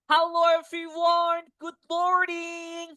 Hello everyone. Good morning.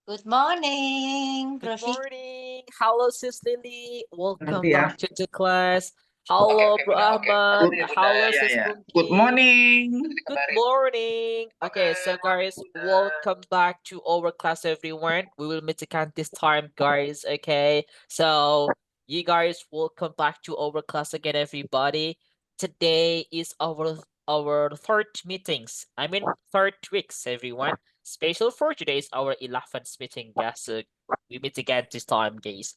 Good morning, Good Bro Vicky. morning. Hello Sis Lily. Welcome Ngerti ya? back to the class. Hello Bro Ahmad. Hello Sis Good Punky. morning. Good morning. Okay, so guys, welcome back to our class everyone. We will meet again this time, guys. Okay. So you guys welcome back to our class again, everybody. Today is our third meetings. I mean third weeks, everyone. Special for today is our 11th meeting, guys. So we meet again this time, guys.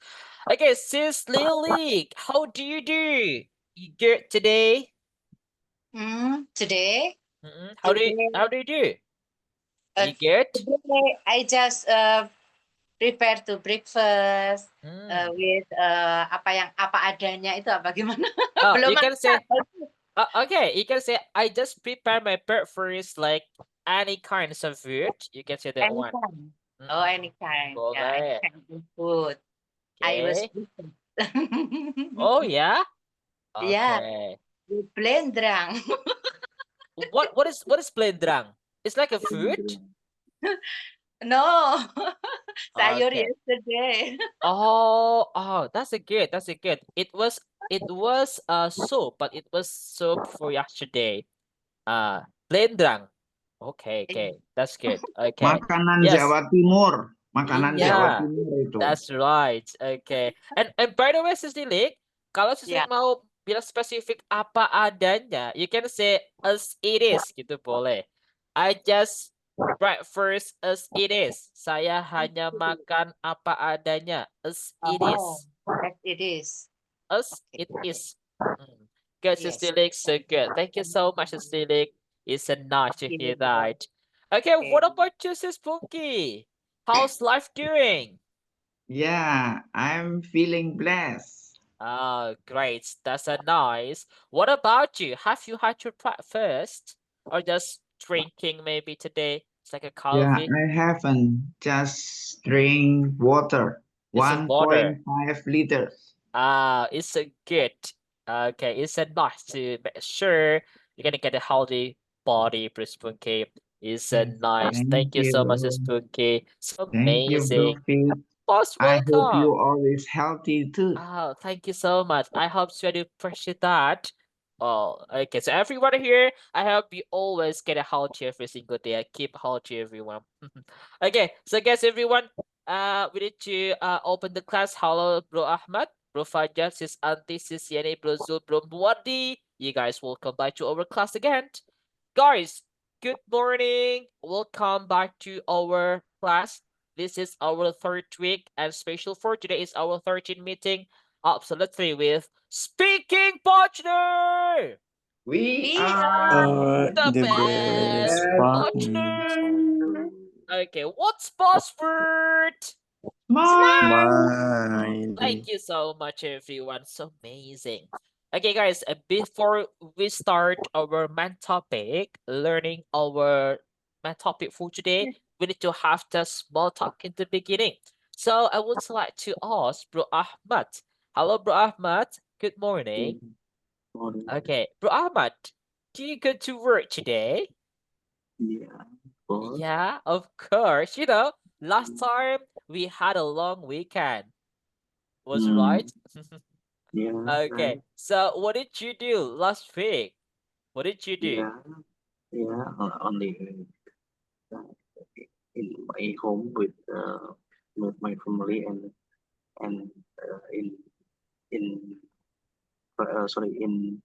Okay, Sis Lily, how do you do? You good today? Today, How today, do you do? uh, You good? today I just prepare to breakfast Hmm. with apa adanya itu apa gimana? Oh, Belum you can masak. say okay. You can say I just prepare my breakfast like any kinds of food. You can say that one. Anytime. Oh, Mm-mm. any kind. Yeah, any Boleh. kind of food. I was Okay. cooking. Oh yeah. Yeah, Okay. with blendrang. What is blendrang? It's like a food. No, sayur Okay. yesterday. That's a good. That's a good. It was soup, but it was soup for yesterday. Blendrang. Okay. That's good. Okay. Makanan Yes. Jawa Timur. Makanan Jawa Iya, Timur itu. that's right. Okay. And by the way, Sis Lilik, kalau Sis Yeah. mau bilang spesifik apa adanya, you can say as it is gitu boleh. I just breakfast as it is. Saya hanya makan apa adanya as it Oh, is. as it is. As Okay. it is. Good, Sis Yes. Lilik, so good. Thank you so much, Sis Lilik. It's a nice to hear Yes. that. Okay, what Okay. about you, Sis Punky? How's life doing? Yeah, I'm feeling blessed. Oh, great. That's a nice. What about you? Have you had your breakfast? Or just drinking maybe today? It's like a Yeah, coffee. I haven't just drink water. It's a water. 1.5 liters. It's a good. Okay, it's a nice to make sure you're gonna get a healthy body, Spunky. It's a Yes, nice. thank Thank you so much, you. Spunky. It's Thank you, Bro amazing. Fit. Most I hope you welcome. always healthy too. Oh, thank you so much. I hope so. I do appreciate that. Oh, okay. So everyone here, I hope you always get a healthy every single day. Keep healthy, everyone. Okay. So guys, everyone, we need to open the class. Hello, Bro Ahmad, Bro Fajar, Sis Auntie, Sis Yani, Bro Zul, Bro Muadi. You guys welcome back to our class again. Guys, good morning. Welcome back to our class. This is our third week, and special for today is our 13th meeting. Absolutely with speaking partner, We We are the The best best best partners. partner. Okay, what's password? smile. Smiley. Thank you so much, everyone. So amazing. Okay, guys, before we start our main topic, learning our main topic for today, we need to have the small talk in the beginning. So I would like to ask Bro Ahmad. Hello, Bro Ahmad. Good morning. Okay, Bro Ahmad, do you go to work today? Yeah, Yeah, of course. Last time we had a long weekend. Was right? yeah, Okay, so what did you do last week? What did you do? yeah, yeah. Only uh, in my home with my family and in sorry in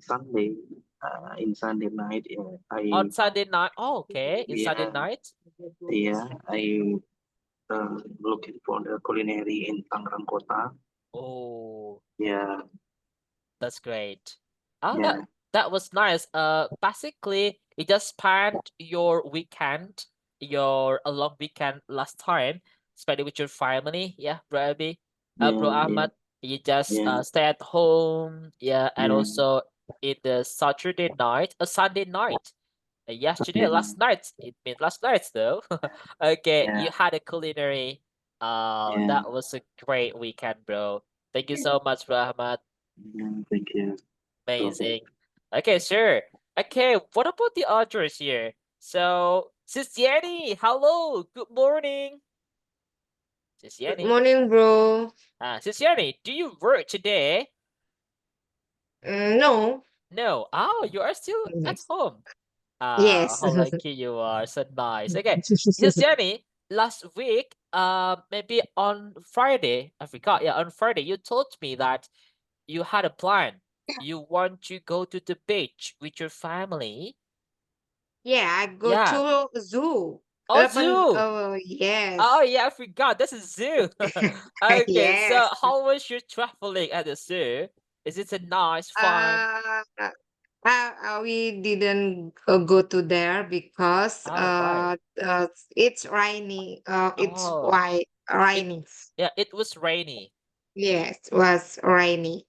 Sunday in Sunday night On I Sunday night? Oh, okay. In Sunday yeah night? I looking for the culinary in Tangerang Kota. Oh, Yeah, that's great. Oh, that yeah, that was nice. Basically, you just spent your weekend, your a long weekend last time, spent it with your family. Yeah, Bro Abby. Bro yeah, yeah, Ahmad, you just yeah, stay at home. Yeah, and yeah, also it the Saturday night, a Sunday night. Yesterday, yeah, last night. It means last night though. Okay, yeah, you had a culinary. yeah, That was a great weekend, bro. Thank you so much, Bro Ahmad. Thank you. Amazing. Okay, sure. Okay, what about the others here? So, Sis Jenny, hello, good morning. Sis Good Jenny. morning, bro. Sis Jenny, do you work today? No. No. Oh, you are still at Yes. home. Yes. How lucky you are. So nice. Okay. Sis Jenny, last week, maybe on Friday, I forgot. Yeah, on Friday, you told me that you had a plan. You want to go to the beach with your family. Yeah, I go Yeah. to zoo. Oh, zoo. Oh, yes. Oh, yeah, I forgot. That's a zoo. Okay, so Yes. how was your traveling at the zoo? Is it a nice, fun? We didn't go to there because Oh, why? it's rainy. It's Oh, why it rainy. yeah, it was rainy. Yes, was rainy.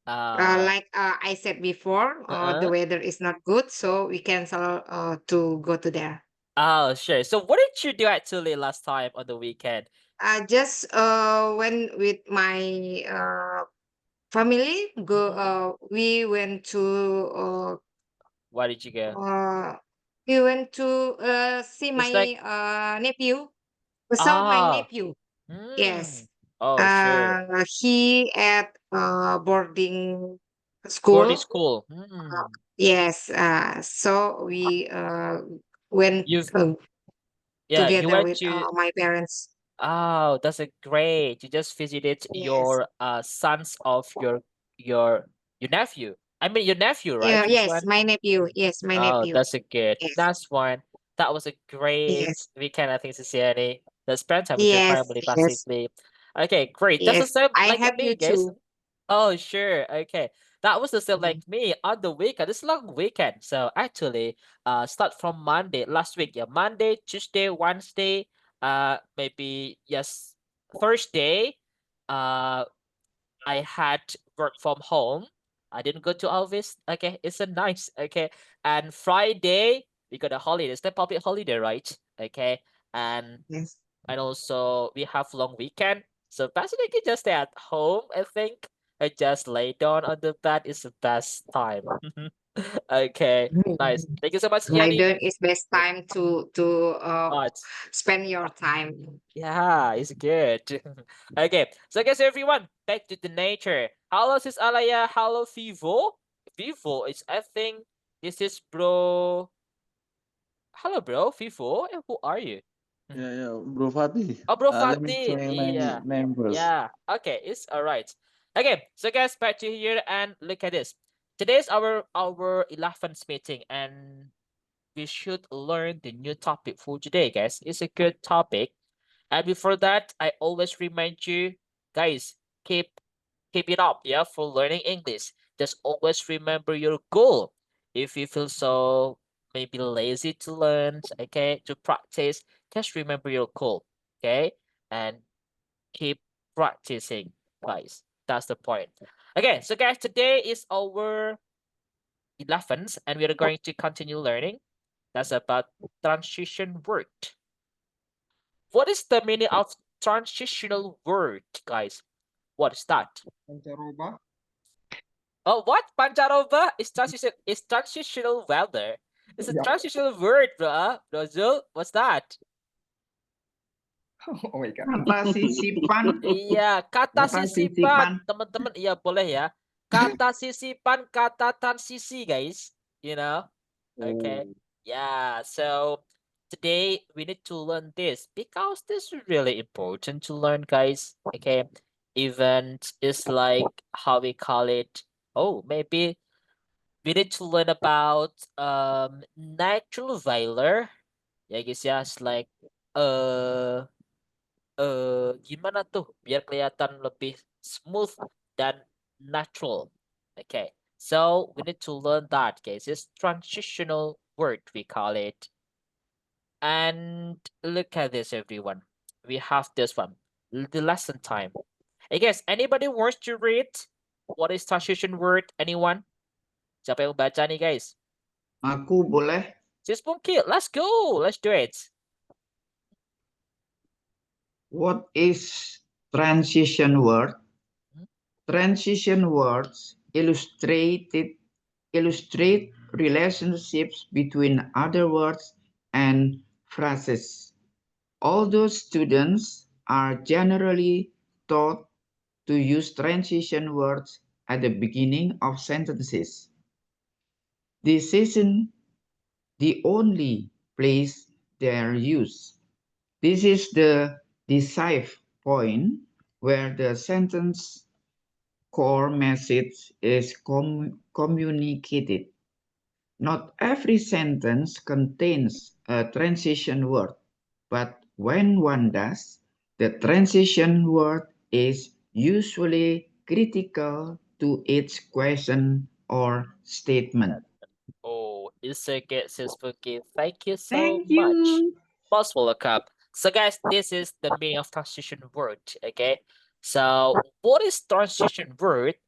Uh, I said before, the uh-uh. weather is not good, so we cancel to go to there. Oh, sure. So what did you do actually last time on the weekend? I just went with my family. We went to Why did you go? uh, we went to see It's like, my nephew. Saw my ah, nephew. Yes. oh, sure. He at boarding Boarding school. school. Yes. So we went You've, yeah, you together went with to, my parents. oh, that's a great. You just visited Yes. your sons of your your nephew. I mean your nephew, right? Yeah. Which Yes. one? My nephew. Yes. My Oh, nephew. that's a good. Yes. That's one. That was a great Yes. weekend, I think, Sincerely. The spend time with your Yes. family, Yes. basically. Okay, great. That's the Yes. same I like have me, you guys. too. Oh, sure. Okay. That was the same Mhm. like me on the weekend. It's long weekend. So actually, start from Monday last week. Yeah, Monday, Tuesday, Wednesday, maybe yes, Thursday. Uh, I had work from home. I didn't go to office. Okay, it's a nice. Okay, and Friday we got a holiday. It's the public holiday, right? Okay, and Yes. also we have long weekend. So basically, you just stay at home. I think I just lay down on the bed. Is the best time. Okay, nice. Thank you so much, Yanni. Ramadan is best time to But spend your time. yeah, it's good. Okay, so I guess everyone, back to the nature. Hello, sis Alaya. Hello, Vivo. Vivo is, I think, this is bro. Hello, bro. Vivo. Who are you? Yeah, Bro Fatih. Oh, bro, Let me Fatih. say my Yeah, name first. yeah. Okay, it's all right. Okay, so guys, back to here and look at this. Today's our 11th meeting, and we should learn the new topic for today, guys. It's a good topic. And before that, I always remind you, guys, keep it up, yeah, for learning English. Just always remember your goal. If you feel so maybe lazy to learn, okay, to practice, just remember your goal, okay, and keep practicing, guys. That's the point. Okay, so guys, today is our 11th, and we are going to continue learning. That's about transition word. What is the meaning of transitional word, guys? What is that? Pancaroba. Oh, what? Pancaroba is transitional weather. It's a Yeah. transitional word, bro. Zul, what's that? Oh my God. Kata sisipan. Iya, kata Kata sisipan, sisipan. teman-teman. Iya, boleh ya. Kata sisipan, kata transisi, guys. You know? Okay. Yeah, so today we need to learn this because this is really important to learn, guys. Okay. Even is like how we call it. Oh, maybe we need to learn about natural valor. Ya guys ya, it's like gimana tuh biar kelihatan lebih smooth dan natural. Okay. So we need to learn that, guys. It's transitional word we call it. And look at this, everyone. We have this one, the lesson time. Hey guys, anybody wants to read what is transition word? Anyone? Siapa yang baca nih, guys? Aku boleh. Sis Pungki, let's go. Let's do it. What is transition word? transition words illustrate relationships between other words and phrases. Although students are generally taught to use transition words at the beginning of sentences, this isn't the only place they are used. This is the decisive point where the sentence core message is communicated. Not every sentence contains a transition word, but when one does, the transition word is usually critical to its question or statement. Oh, Isuke Sisuke, thank you so Thank much. you. Most welcome. So guys, this is the meaning of transition word, okay? So what is transition word?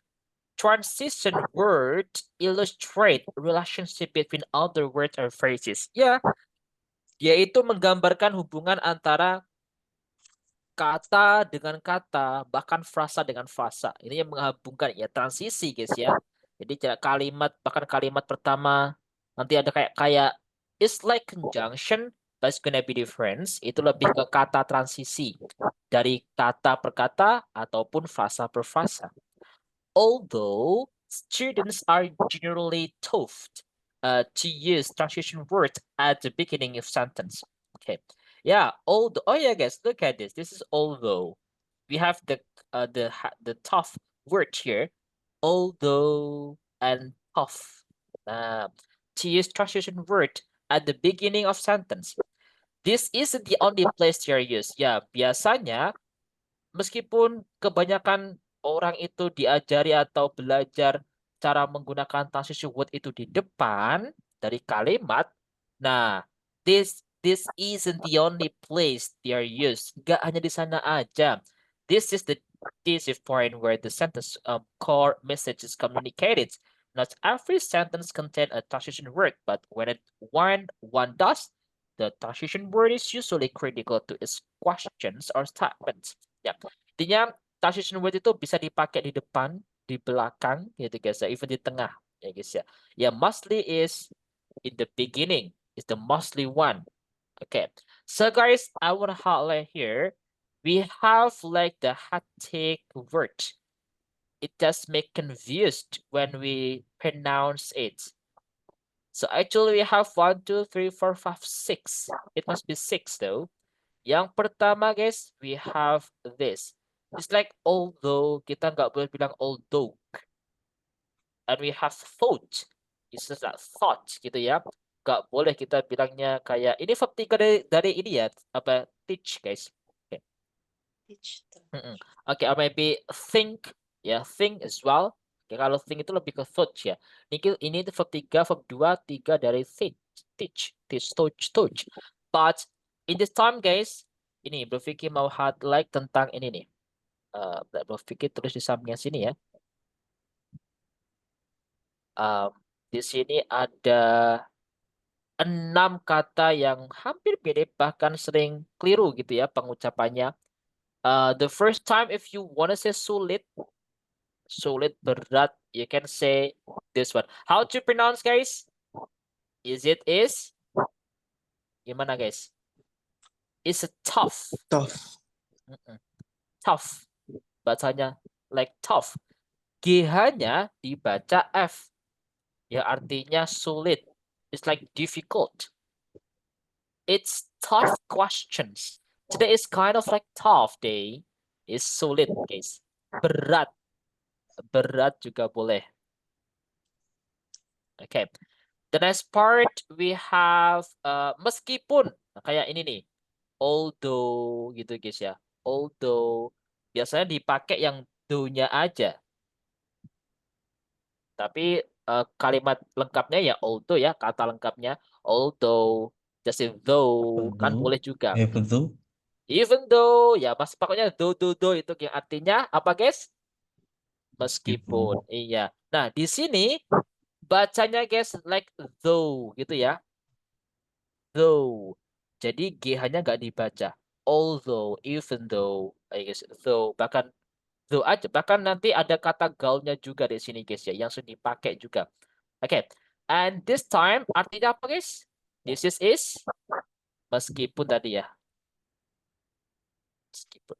Transition word illustrate relationship between other words or phrases. Ya, yaitu menggambarkan hubungan antara kata dengan kata, bahkan frasa dengan frasa. Ini yang menghubungkan ya transisi, guys ya. Jadi kalimat bahkan kalimat pertama nanti ada kayak it's like conjunction but it's gonna be difference. Itu lebih ke kata transisi dari kata per kata ataupun frasa per frasa. Although students are generally taught to use transition words at the beginning of sentence. Okay. Yeah, although, oh yeah, guys, look at this. This is although. We have the tough word here, although and tough. To use transition word at the beginning of sentence. This isn't the only place they are used. Ya, biasanya meskipun kebanyakan orang itu diajari atau belajar cara menggunakan transition word itu di depan dari kalimat. Nah, this isn't the only place they are used. Gak hanya di sana aja. This is the point where the sentence core message is communicated. Not every sentence contains a transition word, but when one does, the transition word is usually critical to its questions or statements. Ya, intinya transition word itu bisa dipakai di depan, di belakang, gitu guys ya, even di tengah, ya guys ya. Ya, mostly is in the beginning, is the mostly one. Okay, so guys, I want to highlight here, we have like the hectic word. It does make confused when we pronounce it. So actually we have 1, 2, 3, 4, 5, 6. It must be 6 though. Yang pertama guys, we have this. It's like although, kita nggak boleh bilang although. And we have thought. It's just like thought gitu ya. Nggak boleh kita bilangnya kayak, ini verb 3 dari ini ya, apa, teach guys. Okay. Teach them. Okay, or maybe think, ya, think as well. Okay, kalau think itu lebih ke thought ya. Ini itu verb 3, verb 2, 3 dari teach, touch. But in this time guys, ini Bro Vicky mau highlight tentang ini nih. Bro Vicky tulis di sampingnya sini ya. Di sini ada 6 kata yang hampir mirip, bahkan sering keliru gitu ya pengucapannya. The first time if you wanna say sulit, berat, you can say this one. How to pronounce guys? Is gimana guys? It's a tough. Tough. Bacanya like tough. GH-nya dibaca F. Ya artinya sulit. It's like difficult. It's tough questions. Today is kind of like tough day. It's sulit guys. Berat. Berat juga boleh. Okay. The next part we have meskipun. Nah, kayak ini nih. Although gitu guys ya. Although biasanya dipakai yang do-nya aja. Tapi kalimat lengkapnya ya although ya, kata lengkapnya although, just though kan boleh juga. Even though ya, mas pokoknya do itu yang artinya apa guys? Meskipun. Iya. Nah, di sini bacanya guys like though gitu ya. Though. Jadi GH-nya nggak dibaca. Although, even though, I guess though, bahkan Though aja. Bahkan nanti ada kata gaulnya juga di sini guys ya, yang sudah dipakai juga. Oke. And this time artinya apa guys? This is meskipun tadi ya. Meskipun.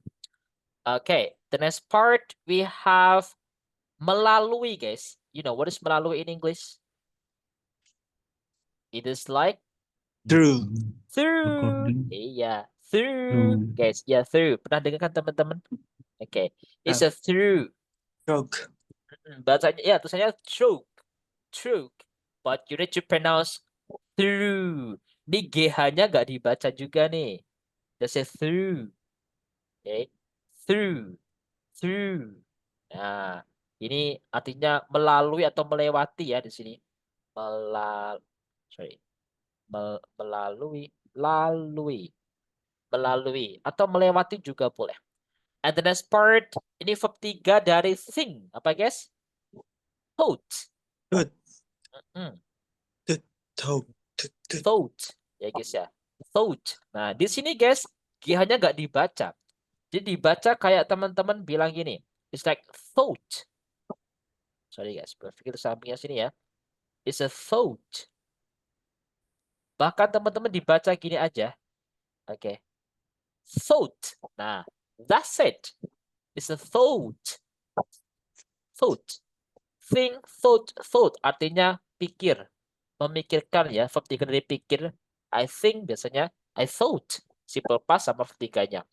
Okay, the next part we have melalui guys. You know what is melalui in English? It is like True. through. Iya, through. Guys, ya through. Pernah dengar kan teman-teman? Oke, it's a through. Stroke. Bahasanya ya tulisannya through. Through. But you need to pronounce through. Ini GH-nya nggak dibaca juga nih. Just say through. Okay. Through. Through. Nah, ini artinya melalui atau melewati ya di sini. Melalui, melalui atau melewati juga boleh. And the next part ini verb 3 dari thing. Apa guys? Thought. Thought. Mm-mm. Thought. Thought. Ya guys ya. Thought. Nah, di sini guys, GH-nya nggak dibaca. Jadi dibaca kayak teman-teman bilang gini. It's like thought. Sorry guys, berpikir sampingnya sini ya. It's a thought. Bahkan teman-teman dibaca gini aja. Oke. Thought. Nah, that's it. It's a thought. Thought. Think, thought. Artinya pikir. Memikirkan ya. Verb 3 dari pikir. I think biasanya I thought. Simple past sama verb 3-nya.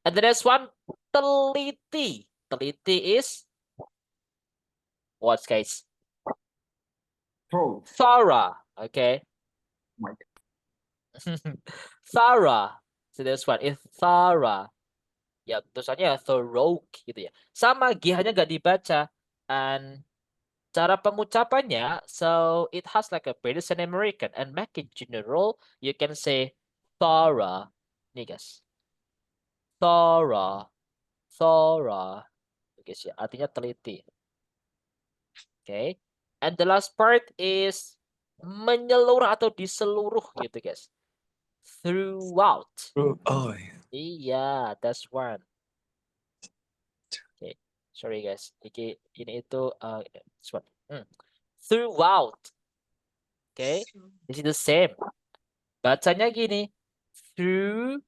And the next one, teliti. Teliti is what guys? Thorough. Okay. Thorough. So this one is thorough. Ya, tulisannya thorough gitu ya. Sama GH-nya nggak dibaca. And cara pengucapannya, so it has like a British and American. And make it general, you can say thorough. Nih guys. Thorough. Thorough. Guys ya, artinya teliti. Okay. And the last part is menyeluruh atau di seluruh gitu guys. Throughout. Oh, yeah. Iya, that's one. Okay, sorry guys. Ini itu this one. Throughout. Okay, this is the same. Bacanya gini. Throughout.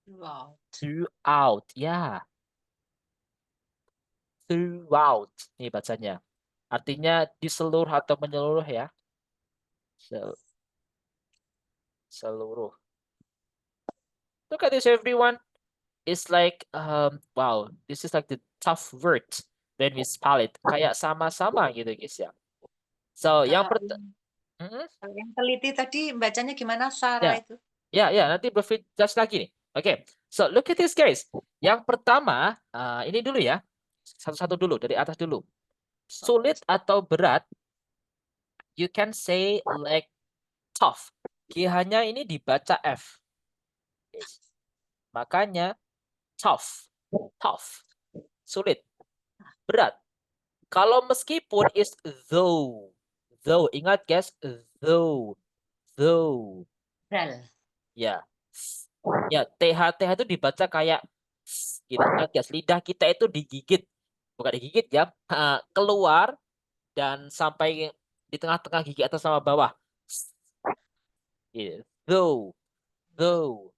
Wow. Throughout. Ya. Throughout. Ini bacanya. Artinya di seluruh atau menyeluruh ya. Seluruh. Look at this everyone. It's like wow, this is like the tough word when we spell it. Kayak sama-sama gitu guys ya. So yang Kalau yang teliti tadi bacanya gimana Sarah itu? Ya, nanti berfit just lagi nih. Oke. So look at this guys. Yang pertama, ini dulu ya. Satu-satu dulu dari atas dulu. Sulit atau berat, you can say like tough. GH-nya ini dibaca F. Yes. Makanya tough. Tough. Sulit. Berat. Kalau meskipun is though. Though. Ingat guys. Though. Though. Bral. Ya. Ya, TH itu dibaca kayak gitu. Ingat guys, lidah kita itu digigit. Bukan digigit ya. Keluar dan sampai di tengah-tengah gigi atas sama bawah. Gitu. Though. Though.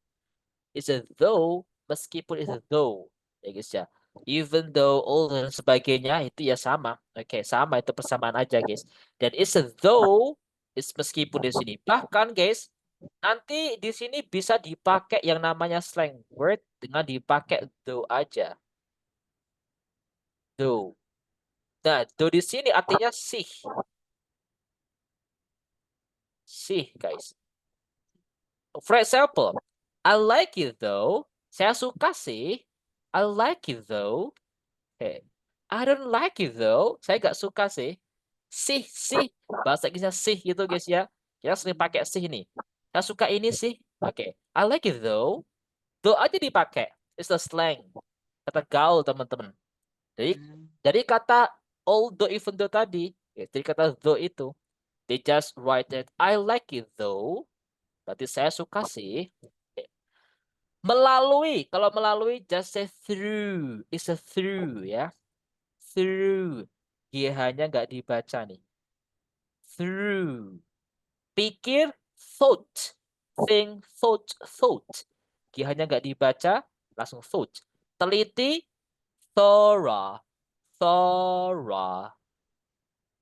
It's a though. Meskipun it's a though. Ya guys ya. Even though, all dan sebagainya itu ya sama. Oke, sama itu persamaan aja guys. Dan it's a though is meskipun di sini. Bahkan guys, nanti di sini bisa dipakai yang namanya slang word dengan dipakai though aja. Though. Nah, though di sini artinya sih. Sih guys. For example, I like it though. Saya suka sih. I like it though. Okay. I don't like it though. Saya gak suka sih. Sih. Bahasa Inggrisnya sih gitu guys ya. Kita sering pakai sih nih. Saya suka ini sih. Oke. I like it though. Though aja dipakai. It's a slang. Kata gaul teman-teman. Jadi kata although even though tadi. Jadi kata though itu. They just write that I like it though. Berarti saya suka sih. Melalui. Kalau melalui just say through. It's a through ya. Through. GH-nya nggak dibaca nih. Through. Pikir, thought. Think, thought. GH-nya nggak dibaca, langsung thought. Teliti, thorough.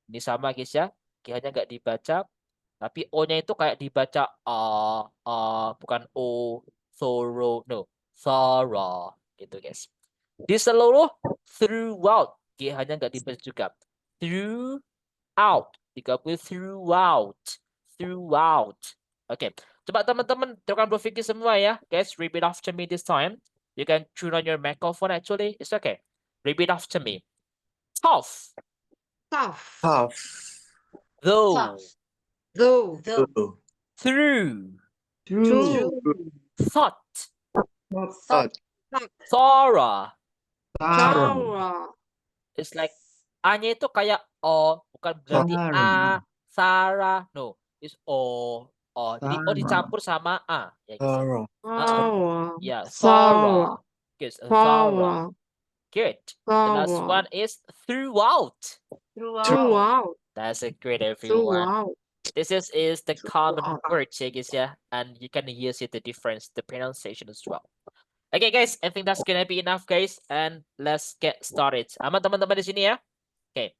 Ini sama guys ya. GH-nya nggak dibaca. Tapi O-nya itu kayak dibaca bukan O, thorough, no, thorough, gitu guys. Di seluruh, throughout, GH-nya nggak dibaca juga. Throughout, digabung throughout. Oke, coba teman-teman teruskan berpikir semua ya, guys. Repeat after me this time. You can turn on your microphone actually. It's okay. Repeat after me. Tough, Tough. Tough. though, Though. Though. through, True. thought, Thought. thorough. Thorough. Thorough. It's like A-nya itu kayak O, bukan berarti A, Sarah. No, it's O. Jadi O Thorough. dicampur sama A. Ya, guys. Thorough. Thorough. Yeah, Thorough. thorough. Good. Thorough. Thorough. Good. The last Thorough. one is throughout. Throughout. That's a great, everyone. Throughout. This is the common Throughout. word, ya guys ya, and you can use it the difference, the pronunciation as well. Okay guys, I think that's gonna be enough guys, and let's get started. Aman teman-teman di sini ya. Okay,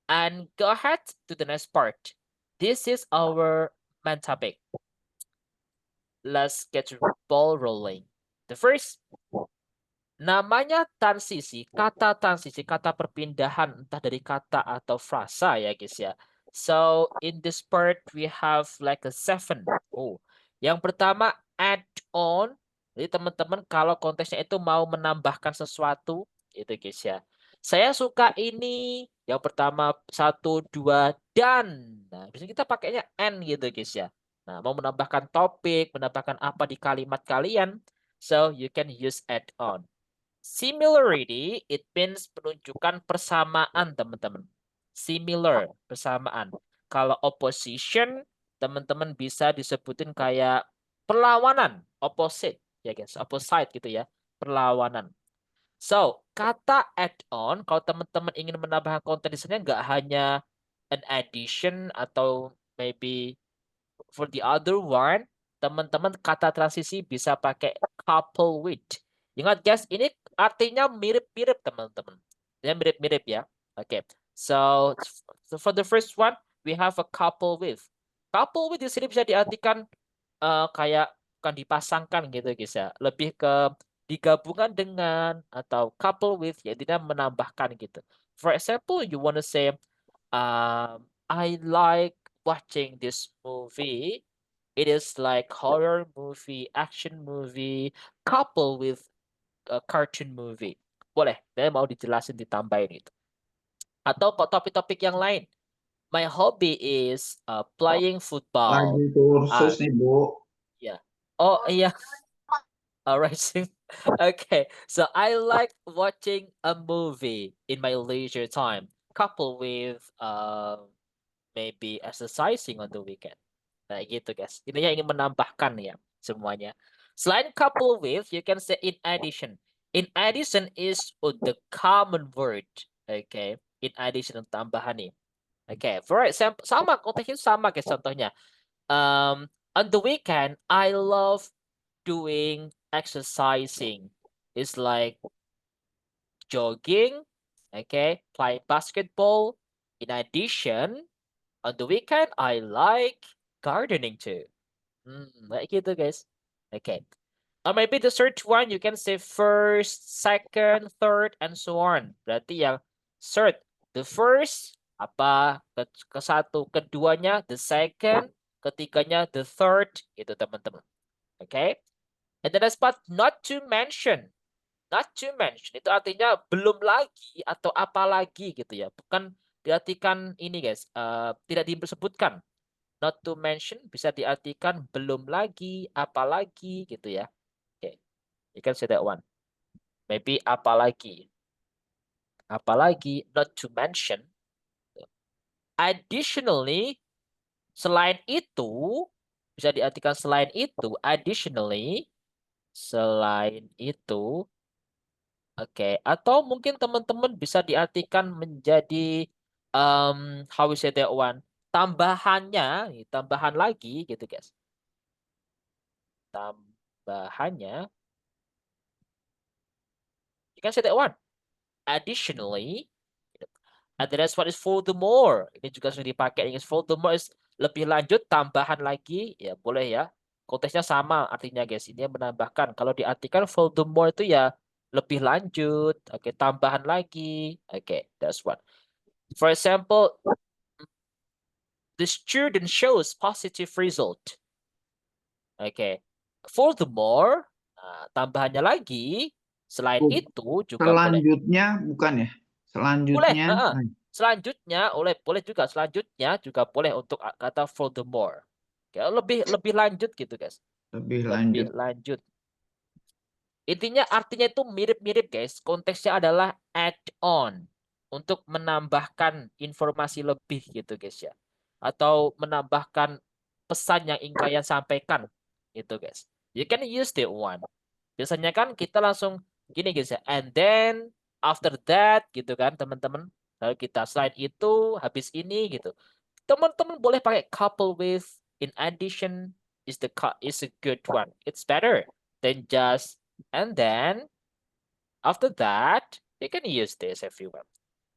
and go ahead to the next part. This is our main topic. Let's get the ball rolling. The first, namanya transisi, kata perpindahan entah dari kata atau frasa ya guys ya. So in this part we have like a 7. Oh, yang pertama add on. Jadi teman-teman kalau konteksnya itu mau menambahkan sesuatu itu guys ya. Saya suka ini. Yang pertama 1, 2 dan. Nah, biasanya kita pakainya and gitu guys ya. Nah, mau menambahkan topik, menambahkan apa di kalimat kalian. So you can use add on. Similarity, it means menunjukkan persamaan, teman-teman. Similar, persamaan. Kalau opposition, teman-teman bisa disebutin kayak perlawanan, opposite, ya guys, opposite gitu ya, perlawanan. So, kata add-on, kalau teman-teman ingin menambahkan konten di sana, nggak hanya an addition atau maybe for the other one, teman-teman kata transisi bisa pakai couple with. Ingat guys, ini artinya mirip-mirip teman-teman. Ya mirip-mirip ya. Oke. So for the first one, we have a couple with. Couple with di sini bisa diartikan kayak bukan dipasangkan gitu guys ya. Lebih ke digabungkan dengan atau couple with, ya tidak menambahkan gitu. For example, you want to say I like watching this movie. It is like horror movie, action movie, coupled with a cartoon movie. Boleh, saya mau dijelasin ditambahin itu. Atau topik-topik yang lain. My hobby is playing football. Lagi kursus nih, Bu. Yeah. Oh iya. Alright. Okay. So I like watching a movie in my leisure time, coupled with maybe exercising on the weekend. Nah gitu guys. Intinya ingin menambahkan ya semuanya. Selain couple with, you can say in addition. In addition is the common word. Okay. In addition, tambahan nih. Okay. For example, sama konteksnya sama guys contohnya. On the weekend, I love doing exercising. It's like jogging, okay, playing basketball. In addition, on the weekend, I like gardening too. Like gitu guys. Okay. Or maybe the third one, you can say first, second, third, and so on. Berarti yang third, the first, apa, ke satu, keduanya, the second, ketiganya, the third, itu teman-teman. Okay. And then last part, not to mention. Not to mention, itu artinya belum lagi atau apa lagi gitu ya. Bukan diartikan ini guys, tidak disebutkan. Not to mention bisa diartikan belum lagi, apalagi gitu ya. Okay. You can say that one. Maybe apalagi. Apalagi, not to mention. Additionally, selain itu, bisa diartikan selain itu, additionally, Selain itu, oke, atau mungkin teman-teman bisa diartikan menjadi how we say that one? Tambahannya, tambahan lagi gitu, guys. Tambahannya, you can say that one. Additionally, and that's what is furthermore. Ini juga sering dipakai. Ini furthermore is lebih lanjut, tambahan lagi, ya boleh ya. Konteksnya sama artinya, guys. Ini yang menambahkan. Kalau diartikan furthermore itu ya lebih lanjut. Oke, tambahan lagi. Oke, that's what. For example, the student shows positive result. Oke. Furthermore, tambahannya lagi, selain Oh, itu juga boleh. Selanjutnya bukan ya? Boleh, Selanjutnya. selanjutnya boleh juga selanjutnya juga boleh untuk kata furthermore. Oke, lebih lanjut gitu, guys. Lebih Lebih lanjut. lanjut. Intinya artinya itu mirip-mirip, guys. Konteksnya adalah add on, untuk menambahkan informasi lebih gitu, guys ya. Atau menambahkan pesan yang ingin kalian sampaikan gitu, guys. You can use that one. Biasanya kan kita langsung gini, guys ya. And then after that gitu kan, teman-teman. Lalu kita selain itu, habis ini gitu. Teman-teman boleh pakai couple with, in addition is a good one. It's better than just and then after that you can use this everyone.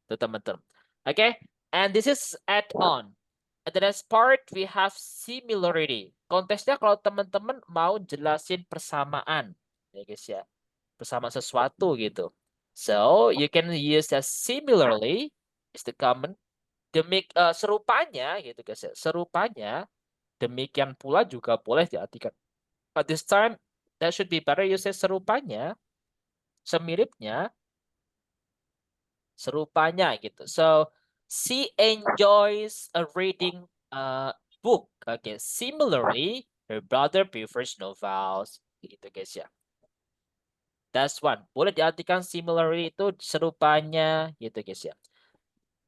Tuh teman-teman. Okay, and this is add-on. And the next part we have similarity. Konteksnya kalau teman-teman mau jelasin persamaan, ya guys ya, bersama sesuatu gitu. So you can use as similarly is the common. Serupanya gitu guys ya. Serupanya, demikian pula juga boleh diartikan. But this time that should be better you say serupanya, semiripnya, serupanya gitu. So she enjoys a reading book. Okay, similarly her brother prefers novels gitu guys ya. That's one. Boleh diartikan similarly itu serupanya gitu guys ya.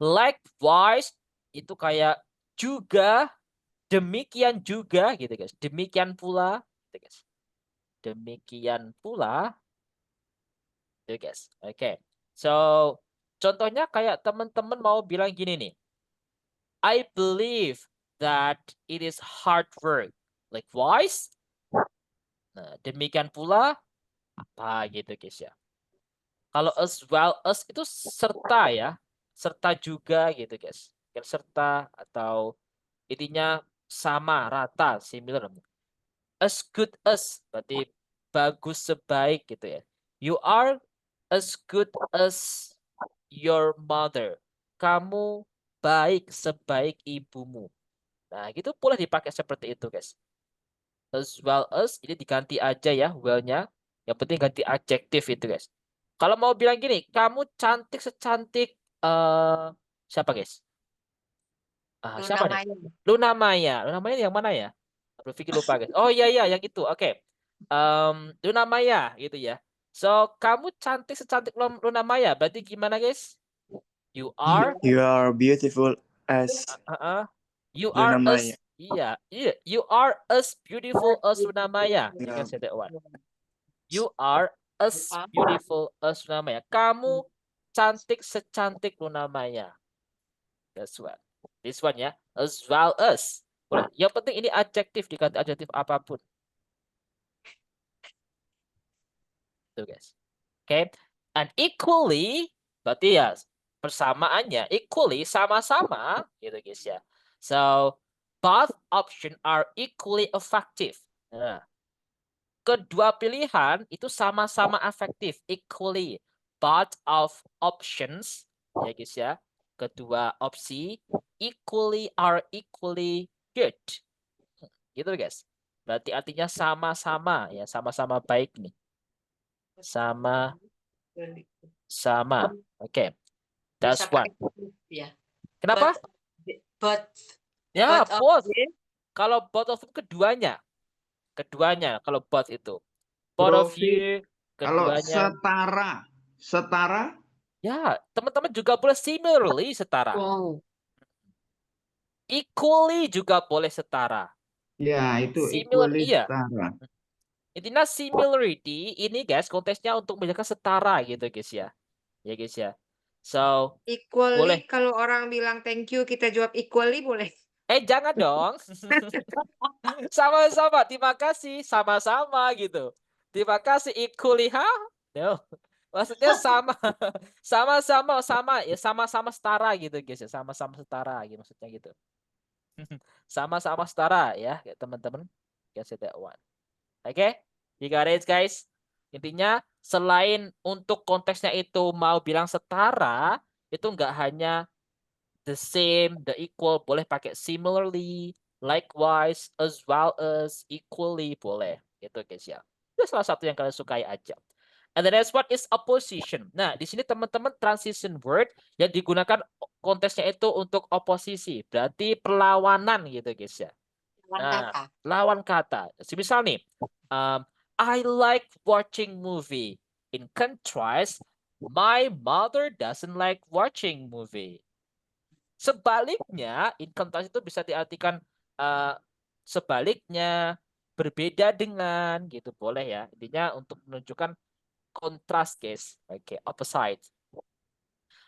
Likewise itu kayak juga, demikian juga gitu guys. Demikian pula gitu guys. Demikian pula gitu guys. Oke. So contohnya kayak teman-teman mau bilang gini nih. I believe that it is hard work. Likewise. Nah, demikian pula apa gitu guys ya. Kalau as well as itu serta ya. Serta juga gitu guys. Serta atau intinya sama, rata, similar. As good as berarti bagus, sebaik gitu ya. You are as good as your mother. Kamu baik sebaik ibumu. Nah, gitu boleh dipakai seperti itu, guys. As well as ini diganti aja ya, well-nya. Yang penting ganti adjektif itu, guys. Kalau mau bilang gini, kamu cantik secantik siapa, guys? Siapa nih? Luna Maya. Luna Maya yang mana ya? Berpikir lupa, guys. Oh iya iya, yang itu. Oke. Luna Maya gitu ya. So, kamu cantik secantik Luna Maya. Berarti gimana, guys? You are beautiful as you Luna are Maya. you are as beautiful as Luna Maya. You Yeah. can say that one. You are as beautiful as Luna Maya. Kamu cantik secantik Luna Maya. That's what. This one ya. As well as. Boleh. Yang penting ini adjektif, diganti adjektif apapun. Tuh guys. Okay. And equally, berarti ya persamaannya equally, sama-sama gitu guys ya. So both option are equally effective. Nah, kedua pilihan itu sama-sama efektif, equally. Both of options ya guys ya. Kedua opsi are equally good. Gitu guys. Berarti artinya sama-sama ya, sama-sama baik nih. Sama. Oke. That's one. Ya. Kenapa? But Ya, both. of Kalau both of keduanya. Kalau both itu. Both of you, Kalau keduanya. setara. Ya, teman-teman juga boleh similarly setara. Wow. Equally juga boleh setara. Ya, itu Similar, equally iya. setara. Intinya similarity ini guys konteksnya untuk menjaga setara gitu guys ya. Ya guys ya. So, boleh. Equally, kalau orang bilang thank you, kita jawab equally boleh? Jangan dong. Sama-sama, terima kasih, sama-sama gitu. Terima kasih equally, No. Maksudnya sama, sama-sama, ya sama-sama setara gitu guys ya, sama-sama setara gitu maksudnya gitu. Sama-sama setara ya, teman-teman. Guys that one. Oke, you got it guys. Intinya selain untuk konteksnya itu mau bilang setara, itu enggak hanya the same, the equal, boleh pakai similarly, likewise, as well as, equally, boleh. Itu guys ya. Itu salah satu yang kalian sukai aja. And the next one is opposition. Nah, di sini teman-teman transition word yang digunakan konteksnya itu untuk oposisi. Berarti perlawanan gitu guys ya. Lawan Nah, kata. lawan kata. Misal nih, I like watching movie. In contrast, my mother doesn't like watching movie. Sebaliknya, in contrast itu bisa diartikan sebaliknya, berbeda dengan gitu boleh ya. Intinya untuk menunjukkan kontras guys. Oke, opposite.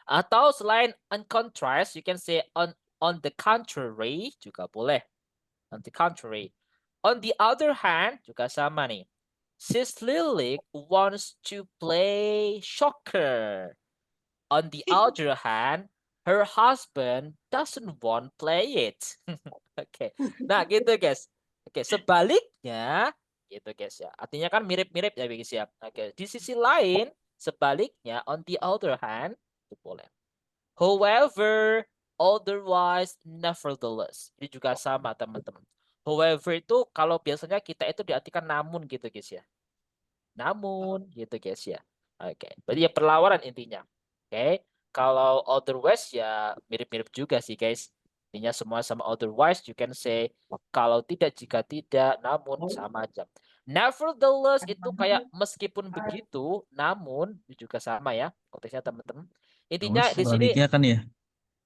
Atau selain on contrast, you can say on the contrary juga boleh. On the contrary. On the other hand, juga sama nih. Sis Lilik wants to play soccer. On the other hand, her husband doesn't want play it. Oke. Nah, gitu guys. Oke, sebaliknya gitu guys ya. Artinya kan mirip-mirip ya guys ya. Oke, di sisi lain sebaliknya on the other hand itu boleh. However, otherwise, nevertheless. Ini juga sama teman-teman. However itu kalau biasanya kita itu diartikan namun gitu guys ya. Namun gitu guys ya. Oke, berarti ya perlawanan intinya. Oke, kalau otherwise ya mirip-mirip juga sih guys. Intinya semua sama otherwise you can say kalau tidak jika tidak, namun sama aja. Nevertheless itu kayak meskipun begitu, namun itu juga sama ya konteksnya teman-teman. Intinya di sini Sebaliknya kan ya?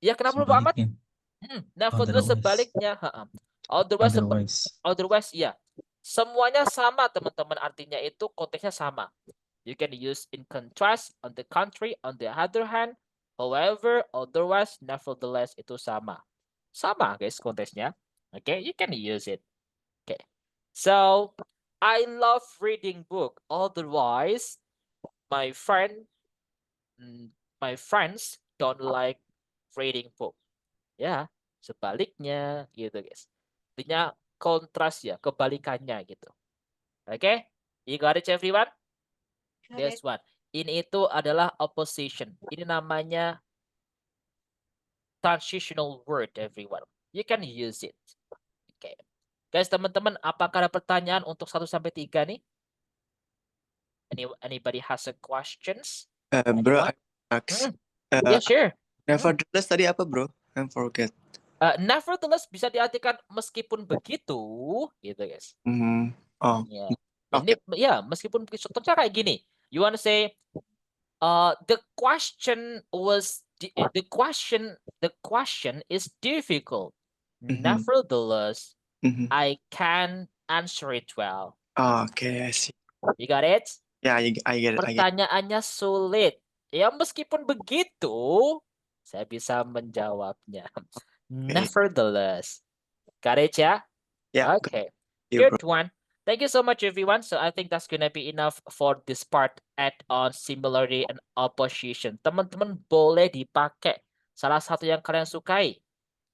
ya kenapa lupa amat? Sebaliknya. Nevertheless Otherwise. sebaliknya, otherwise ya. Semuanya sama teman-teman, artinya itu konteksnya sama. You can use in contrast, on the contrary, on the other hand, however, otherwise, nevertheless itu sama. Sama guys konteksnya. Okay, you can use it. Okay. So, I love reading book. Otherwise, my friends don't like reading book. Ya, sebaliknya gitu guys. Artinya kontras ya, kebalikannya gitu. Oke, you got it everyone? This one. Ini itu adalah opposition. Ini namanya transitional word everyone. You can use it. Oke. Guys, teman-teman, apakah ada pertanyaan untuk 1 sampai 3 nih? Anybody has a questions? Bro, I ask. Yeah, sure. Nevertheless tadi apa bro? I forget. Nevertheless bisa diartikan meskipun begitu, gitu guys. Oh, Ya. oke. Ini ya meskipun begitu. Contohnya kayak gini. You want to say the question is difficult. Nevertheless, I can answer it well. Okay, I see. You got it? Yeah, I get it. Pertanyaannya sulit. Ya meskipun begitu, saya bisa menjawabnya. Nevertheless. Got it ya? Yeah. Okay. Yeah, Good one. Thank you so much, everyone. So I think that's gonna be enough for this part add-on similarity and opposition. Teman-teman boleh dipakai salah satu yang kalian sukai.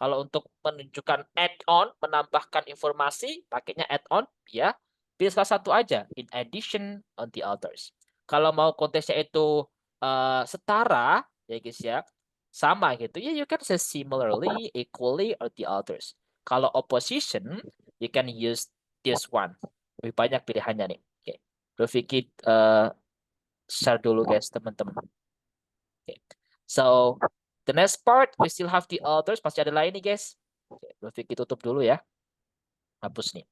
Kalau untuk menunjukkan add-on, menambahkan informasi, pakainya add-on, ya. Pilih salah satu aja. In addition on the others. Kalau mau konteksnya itu setara, ya guys ya, sama gitu. Ya, you can say similarly, equally, or the others. Kalau opposition, you can use this one. Lebih banyak pilihannya nih. Oke. Bro Vicky share dulu guys teman-teman. Oke. So the next part we still have the others. Masih ada lain nih guys. Oke, Bro Vicky tutup dulu ya. Hapus nih.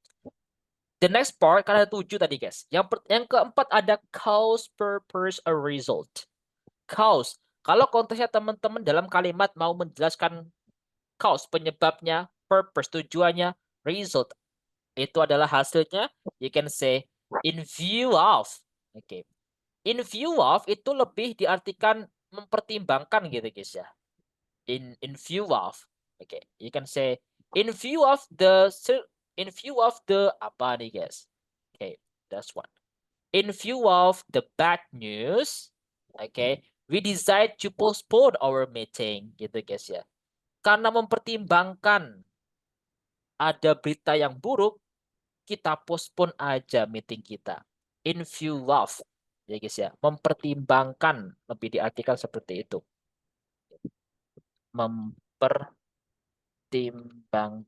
The next part kan ada 7 tadi guys. Yang keempat ada cause, purpose, or result. Cause. Kalau konteksnya teman-teman dalam kalimat mau menjelaskan cause, penyebabnya, purpose, tujuannya, result, itu adalah hasilnya, you can say In view of. Oke. In view of itu lebih diartikan mempertimbangkan gitu guys ya. In view of. Oke, you can say in view of the apa nih guys? Okay, that's one. In view of the bad news, okay, we decide to postpone our meeting gitu guys ya. Karena mempertimbangkan ada berita yang buruk, kita postpone aja meeting kita. In view of, ya guys ya, mempertimbangkan lebih diartikan seperti itu. Mempertimbangkan,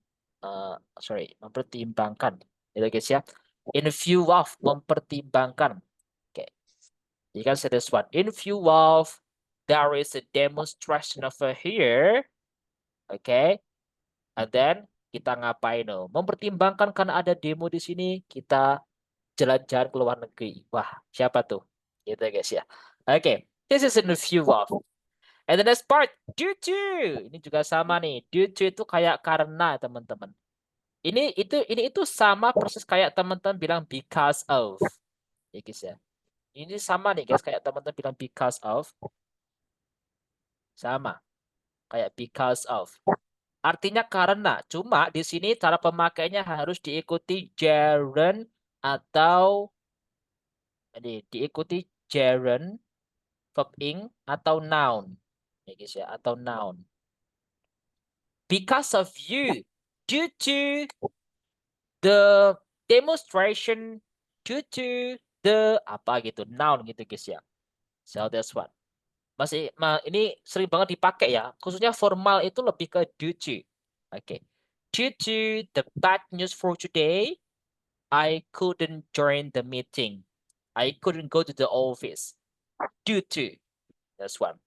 gitu guys ya. In view of, mempertimbangkan. Oke, you can say this one. In view of, there is a demonstration over here. Oke, and then kita ngapain? Mempertimbangkan karena ada demo di sini, kita jalan-jalan ke luar negeri. Wah, siapa tuh? Gitu guys ya. Oke, this is in the view of. And the next part, due to. Ini juga sama nih. Due to itu kayak karena, teman-teman. Ini itu sama persis kayak teman-teman bilang because of. Ya guys ya. Ini sama nih guys kayak teman-teman bilang because of. Sama. Kayak because of. Artinya karena. Cuma di sini cara pemakainya harus diikuti gerund atau diikuti gerund, verb ing atau noun. Ya guys ya, atau noun. Because of you, due to the demonstration, due to the apa gitu, noun gitu guys ya. So that's one. Ini sering banget dipakai ya. Khususnya formal itu lebih ke due to. Oke. Due to the bad news for today, I couldn't join the meeting. I couldn't go to the office. Due to. That's one.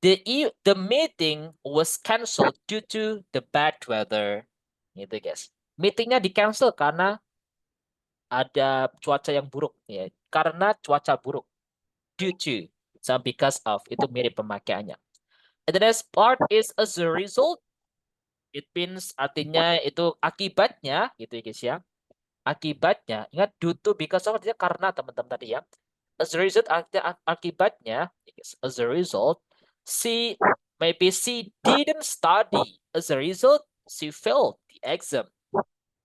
The meeting was cancelled due to the bad weather. Gitu guys. Meetingnya di-cancel karena ada cuaca yang buruk ya. Karena cuaca buruk. Due to. Sama because of. Itu mirip pemakaiannya. And the next part is as a result. It means artinya itu akibatnya gitu ya guys ya. Akibatnya. Ingat due to because of artinya karena teman-teman tadi ya. As a result artinya akibatnya. As a result. Maybe she didn't study. As a result, she failed the exam.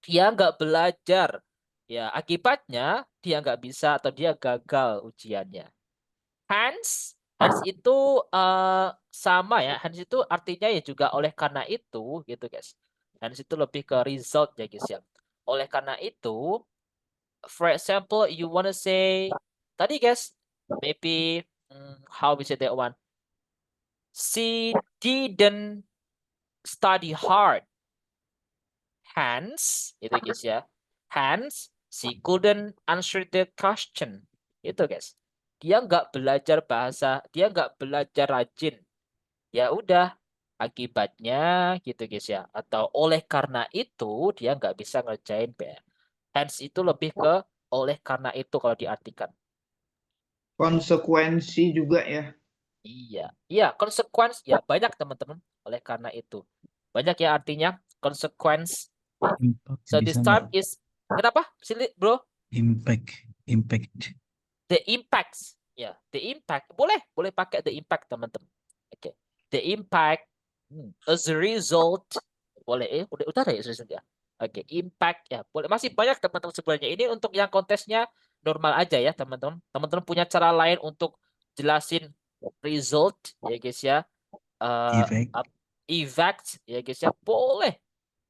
Dia nggak belajar. Ya, akibatnya dia nggak bisa atau dia gagal ujiannya. Hence itu sama ya. Hence itu artinya ya juga oleh karena itu gitu guys. Hence itu lebih ke result ya guys ya. Oleh karena itu, for example, you wanna say tadi guys, maybe how we say that one? She didn't study hard. Hence, itu guys ya. Hence, she couldn't answer the question. Itu guys. Dia nggak belajar bahasa, dia nggak belajar rajin. Ya udah, akibatnya gitu guys ya. Atau oleh karena itu dia nggak bisa ngerjain PR. Hence itu lebih ke oleh karena itu kalau diartikan. Konsekuensi juga ya. Iya, konsekuensi ya banyak teman-teman. Oleh karena itu banyak ya artinya consequence. So this time is kenapa? Sini bro. Impact. The impacts. Ya, the impact. Boleh pakai the impact teman-teman. Oke. The impact as a result. Boleh udah ada ya result ya. Oke, impact ya. Boleh masih banyak teman-teman sebenarnya. Ini untuk yang kontesnya normal aja ya, teman-teman. Teman-teman punya cara lain untuk jelasin result ya guys ya. Effect ya guys ya. Boleh.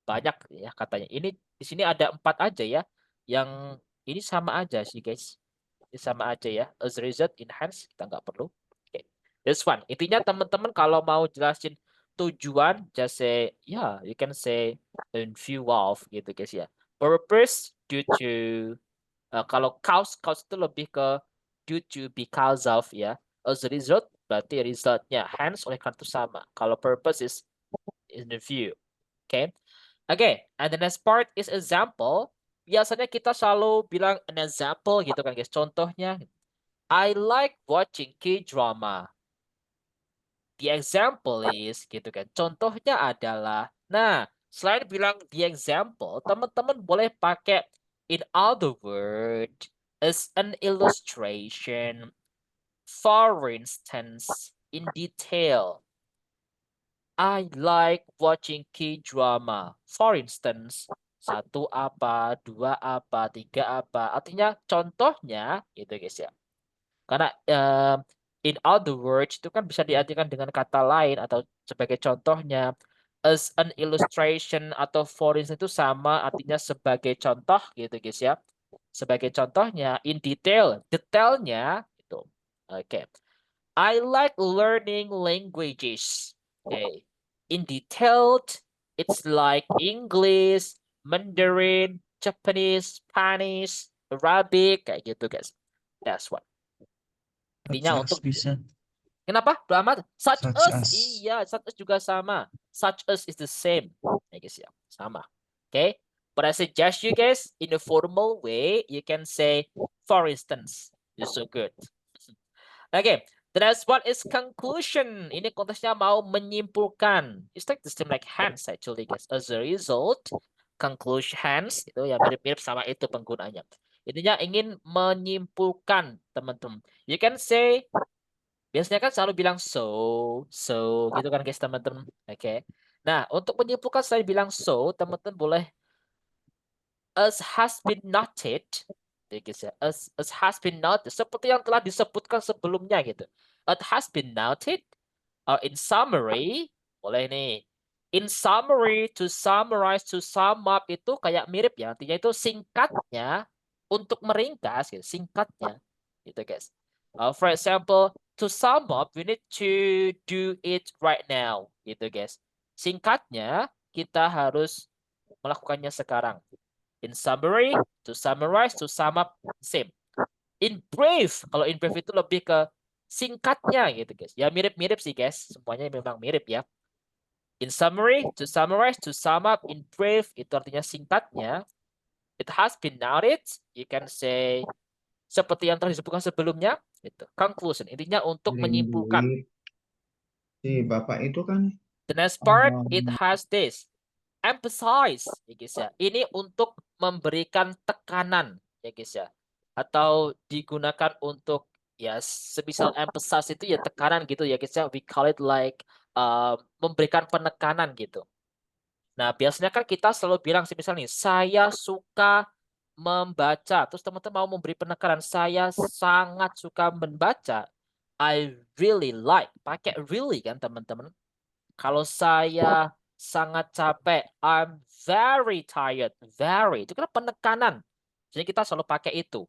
Banyak ya katanya. Ini di sini ada 4 aja ya. Yang ini sama aja sih guys. Ini sama aja ya. As a result, enhance kita nggak perlu. Oke. This one. Intinya teman-teman kalau mau jelasin tujuan, just say you can say in view of gitu guys ya. Purpose due to kalau cause itu lebih ke due to because of ya. As a result berarti resultnya. Hence oleh karena itu sama. Kalau purpose is in the view. Oke. Okay, and the next part is example. Biasanya kita selalu bilang an example gitu kan guys. Contohnya, I like watching K-drama. The example is gitu kan. Contohnya adalah, nah selain bilang the example, teman-teman boleh pakai In other words, is an illustration. For instance, in detail, I like watching K-drama. For instance, 1 apa, 2 apa, 3 apa. Artinya contohnya gitu guys ya. Karena in other words itu kan bisa diartikan dengan kata lain atau sebagai contohnya. As an illustration atau for instance itu sama artinya sebagai contoh gitu guys ya. Sebagai contohnya in detail, detailnya itu. Oke. I like learning languages. Okay. In detailed, it's like English, Mandarin, Japanese, Spanish, Arabic kayak gitu guys. That's what. Artinya untuk bisa. kenapa? Bro Ahmad? Such Such as. as. Iya, such as juga sama. Such as is the same. Ya guys ya, sama. Okay? But I suggest you guys in a formal way, you can say for instance. You're so good. Okay. That's what is conclusion. Ini konteksnya mau menyimpulkan. It's like the same like hence actually guys. As a result, conclusion hence itu ya mirip-mirip sama itu penggunanya. Intinya ingin menyimpulkan teman-teman. You can say biasanya kan selalu bilang so gitu kan guys teman-teman. Oke. Nah, untuk menyimpulkan saya bilang so, teman-teman boleh as has been noted. Ya guys ya. As has been noted seperti yang telah disebutkan sebelumnya gitu. It has been noted or in summary, boleh nih. In summary, to summarize, to sum up itu kayak mirip ya. Artinya itu singkatnya untuk meringkas gitu, singkatnya gitu guys. For example, to sum up, we need to do it right now gitu guys. Singkatnya kita harus melakukannya sekarang. In summary, to summarize, to sum up, same. In brief, kalau in brief itu lebih ke singkatnya gitu guys. Ya mirip-mirip sih guys, semuanya memang mirip ya. In summary, to summarize, to sum up, in brief itu artinya singkatnya. It has been noted, you can say seperti yang telah disebutkan sebelumnya, itu conclusion. Intinya untuk menyimpulkan. Si Bapak itu kan The next part, it has this. Emphasize, ya guys ya. Ini untuk memberikan tekanan, ya guys ya. Atau digunakan untuk ya semisal emphasize itu ya tekanan gitu ya guys ya. We call it like memberikan penekanan gitu. Nah, biasanya kan kita selalu bilang semisal nih, saya suka membaca. Terus teman-teman mau memberi penekanan, saya sangat suka membaca. I really like. Pakai really kan teman-teman. Kalau saya sangat capek, I'm very tired. Very. Itu kan penekanan. Jadi kita selalu pakai itu.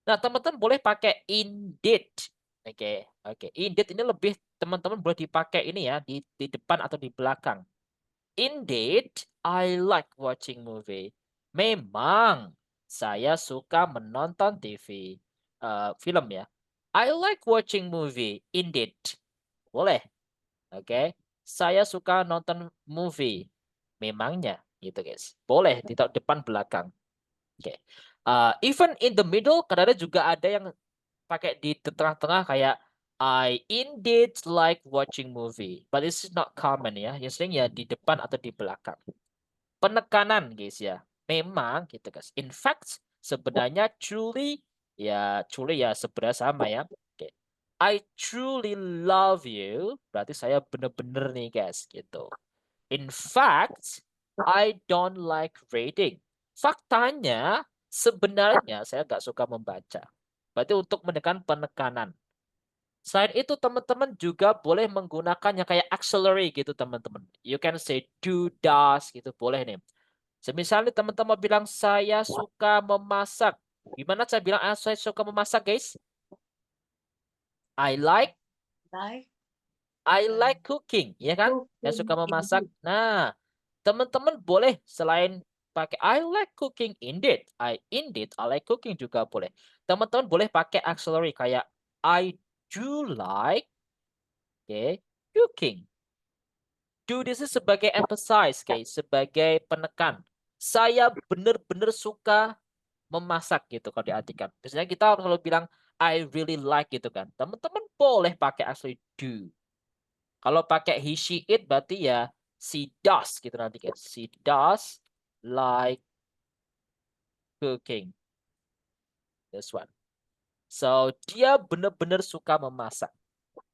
Nah, teman-teman boleh pakai indeed. Oke. Indeed ini lebih teman-teman boleh dipakai ini ya di depan atau di belakang. Indeed, I like watching movie. Memang saya suka menonton TV, film ya. I like watching movie. Indeed. Boleh. Oke. Saya suka nonton movie. Memangnya gitu guys. Boleh di depan belakang. Oke. Even in the middle kadang-kadang juga ada yang pakai di tengah-tengah kayak I indeed like watching movie. But this is not common ya. Yang sering ya di depan atau di belakang. Penekanan guys ya. Memang gitu guys. In fact sebenarnya truly ya sebenarnya sama ya. Oke. I truly love you. Berarti saya bener-bener nih guys gitu. In fact, I don't like reading. Faktanya sebenarnya saya nggak suka membaca. Berarti untuk menekan penekanan. Selain itu teman-teman juga boleh menggunakan yang kayak auxiliary gitu teman-teman. You can say do, does gitu boleh nih. Misalnya teman-teman bilang saya suka memasak. Gimana saya bilang saya suka memasak guys? I like cooking, ya kan? Saya suka memasak. Nah, teman-teman boleh selain pakai I like cooking indeed, I like cooking juga boleh. Teman-teman boleh pakai auxiliary kayak I do like cooking. Do this is sebagai emphasize, guys, sebagai penekan. Saya benar-benar suka memasak gitu kalau diartikan. Biasanya kita selalu bilang I really like gitu kan. Teman-teman boleh pakai actually do. Kalau pakai he, she, it berarti ya she does gitu nanti guys. She does like cooking. This one. So dia benar-benar suka memasak.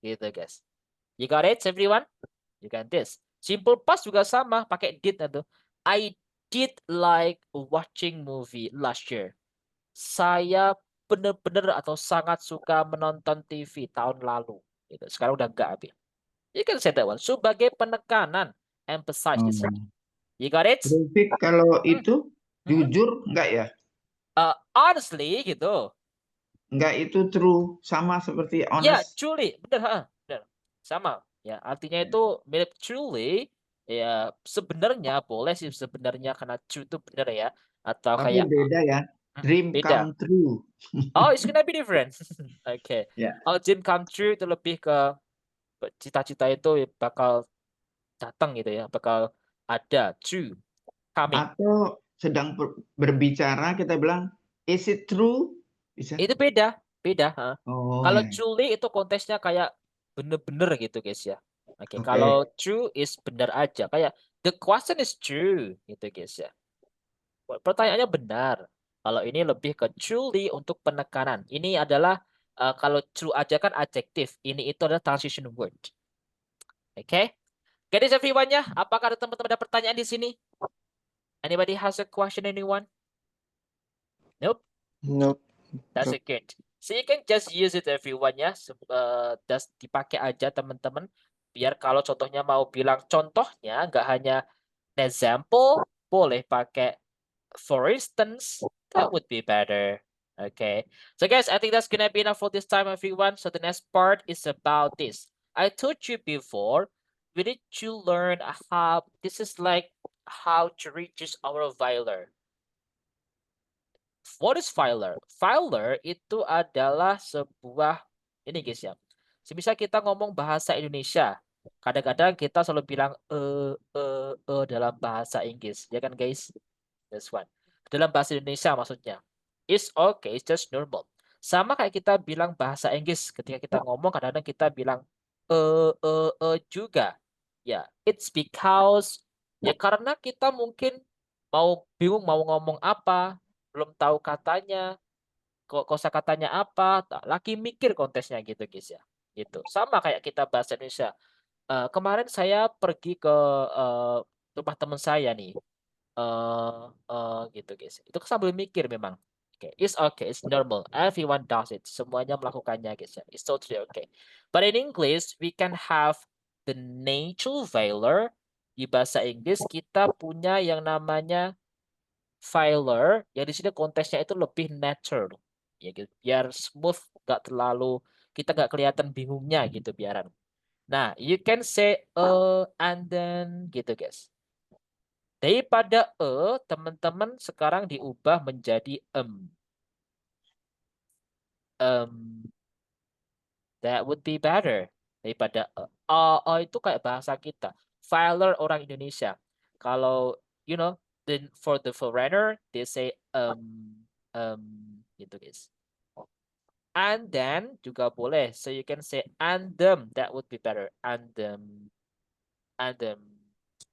Gitu guys. You got it everyone? You got this. Simple past juga sama, pakai did atau I did like watching movie last year. Saya benar-benar atau sangat suka menonton TV tahun lalu. Gitu. Sekarang udah enggak habis. You can say that one. Sebagai penekanan, emphasize this one. You got it? Rufik, kalau Hmm. itu jujur enggak ya? Honestly gitu. Enggak itu true, sama seperti Ya, honest. truly, benar, benar. Sama. Ya, artinya itu mirip truly. Ya, sebenarnya boleh sih sebenarnya karena true itu benar ya. Atau Tapi kayak beda ya. Dream beda. come true. Oh, it's gonna be different. Oke. Ya. Oh, dream come true itu lebih ke cita-cita itu bakal datang gitu ya, bakal ada true coming. Atau sedang berbicara kita bilang is it true? Bisa. Itu beda. Oh Kalau ya. truly itu konteksnya kayak bener-bener gitu guys ya. Oke, Oke. kalau true is benar aja. Kayak the question is true gitu guys ya. Pertanyaannya benar. Kalau ini lebih ke truly untuk penekanan. Ini adalah kalau true aja kan adjektif. Ini itu adalah transition word. Oke. Get it everyone ya? Apakah ada teman-teman ada pertanyaan di sini? Anybody has a question, anyone? Nope. Nope. That's Nope. it, good. So you can just use it everyone ya. Just dipakai aja teman-teman. Biar kalau contohnya mau bilang contohnya, nggak hanya an example, boleh pakai for instance. That would be better. Okay. So guys, I think that's gonna be enough for this time, everyone. So the next part is about this. I told you before, we need to learn how, this is like how to reduce our filer. What is filer? Filer itu adalah sebuah, ini guys ya. Semisal kita ngomong bahasa Indonesia, kadang-kadang kita selalu bilang dalam bahasa Inggris, ya kan guys? This one. Dalam bahasa Indonesia maksudnya. It's okay, it's just normal. Sama kayak kita bilang bahasa Inggris, ketika kita ngomong kadang-kadang kita bilang juga. Ya, it's because ya karena kita mungkin mau bingung mau ngomong apa, belum tahu katanya, kosakatanya apa, lagi mikir konteksnya gitu guys ya. Gitu. Sama kayak kita bahasa Indonesia. Kemarin saya pergi ke rumah teman saya nih. Gitu guys. Itu sambil mikir memang. It's okay, it's normal. Everyone does it. Semuanya melakukannya guys ya. It's totally okay. But in English, we can have the natural filer. Di bahasa Inggris kita punya yang namanya filer. Yang di sini konteksnya itu lebih natural. Ya gitu. Biar smooth, nggak terlalu kita nggak kelihatan bingungnya gitu biaran. Nah, you can say and then gitu guys. Daripada teman-teman sekarang diubah menjadi that would be better daripada itu kayak bahasa kita. Filer orang Indonesia. Kalau you know, then for the foreigner they say gitu guys. And then juga boleh. So you can say and them, that would be better. And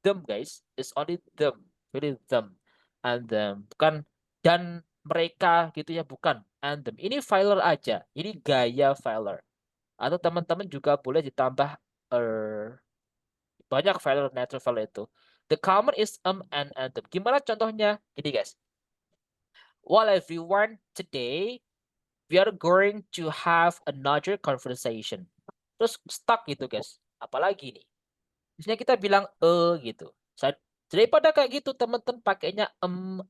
them guys, it's only them, really them. And them, bukan dan mereka gitu ya, bukan and them. Ini filer aja, ini gaya filer. Atau teman-teman juga boleh ditambah banyak filer natural filer itu. The common is and them. Gimana contohnya? Gini guys. Well everyone, today we are going to have another conversation. Terus stuck gitu guys. Apalagi nih? Biasanya kita bilang gitu. Daripada kayak gitu teman-teman pakainya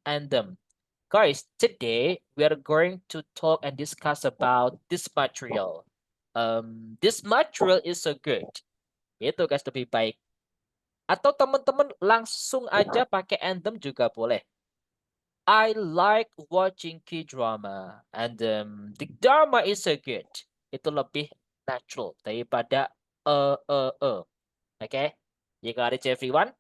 and them. Guys, today we are going to talk and discuss about this material. This material is so good. Gitu guys, lebih baik. Atau teman-teman langsung aja pakai and them juga boleh. I like watching K-drama and the drama is so good. Itu lebih natural daripada Okay? You got it everyone?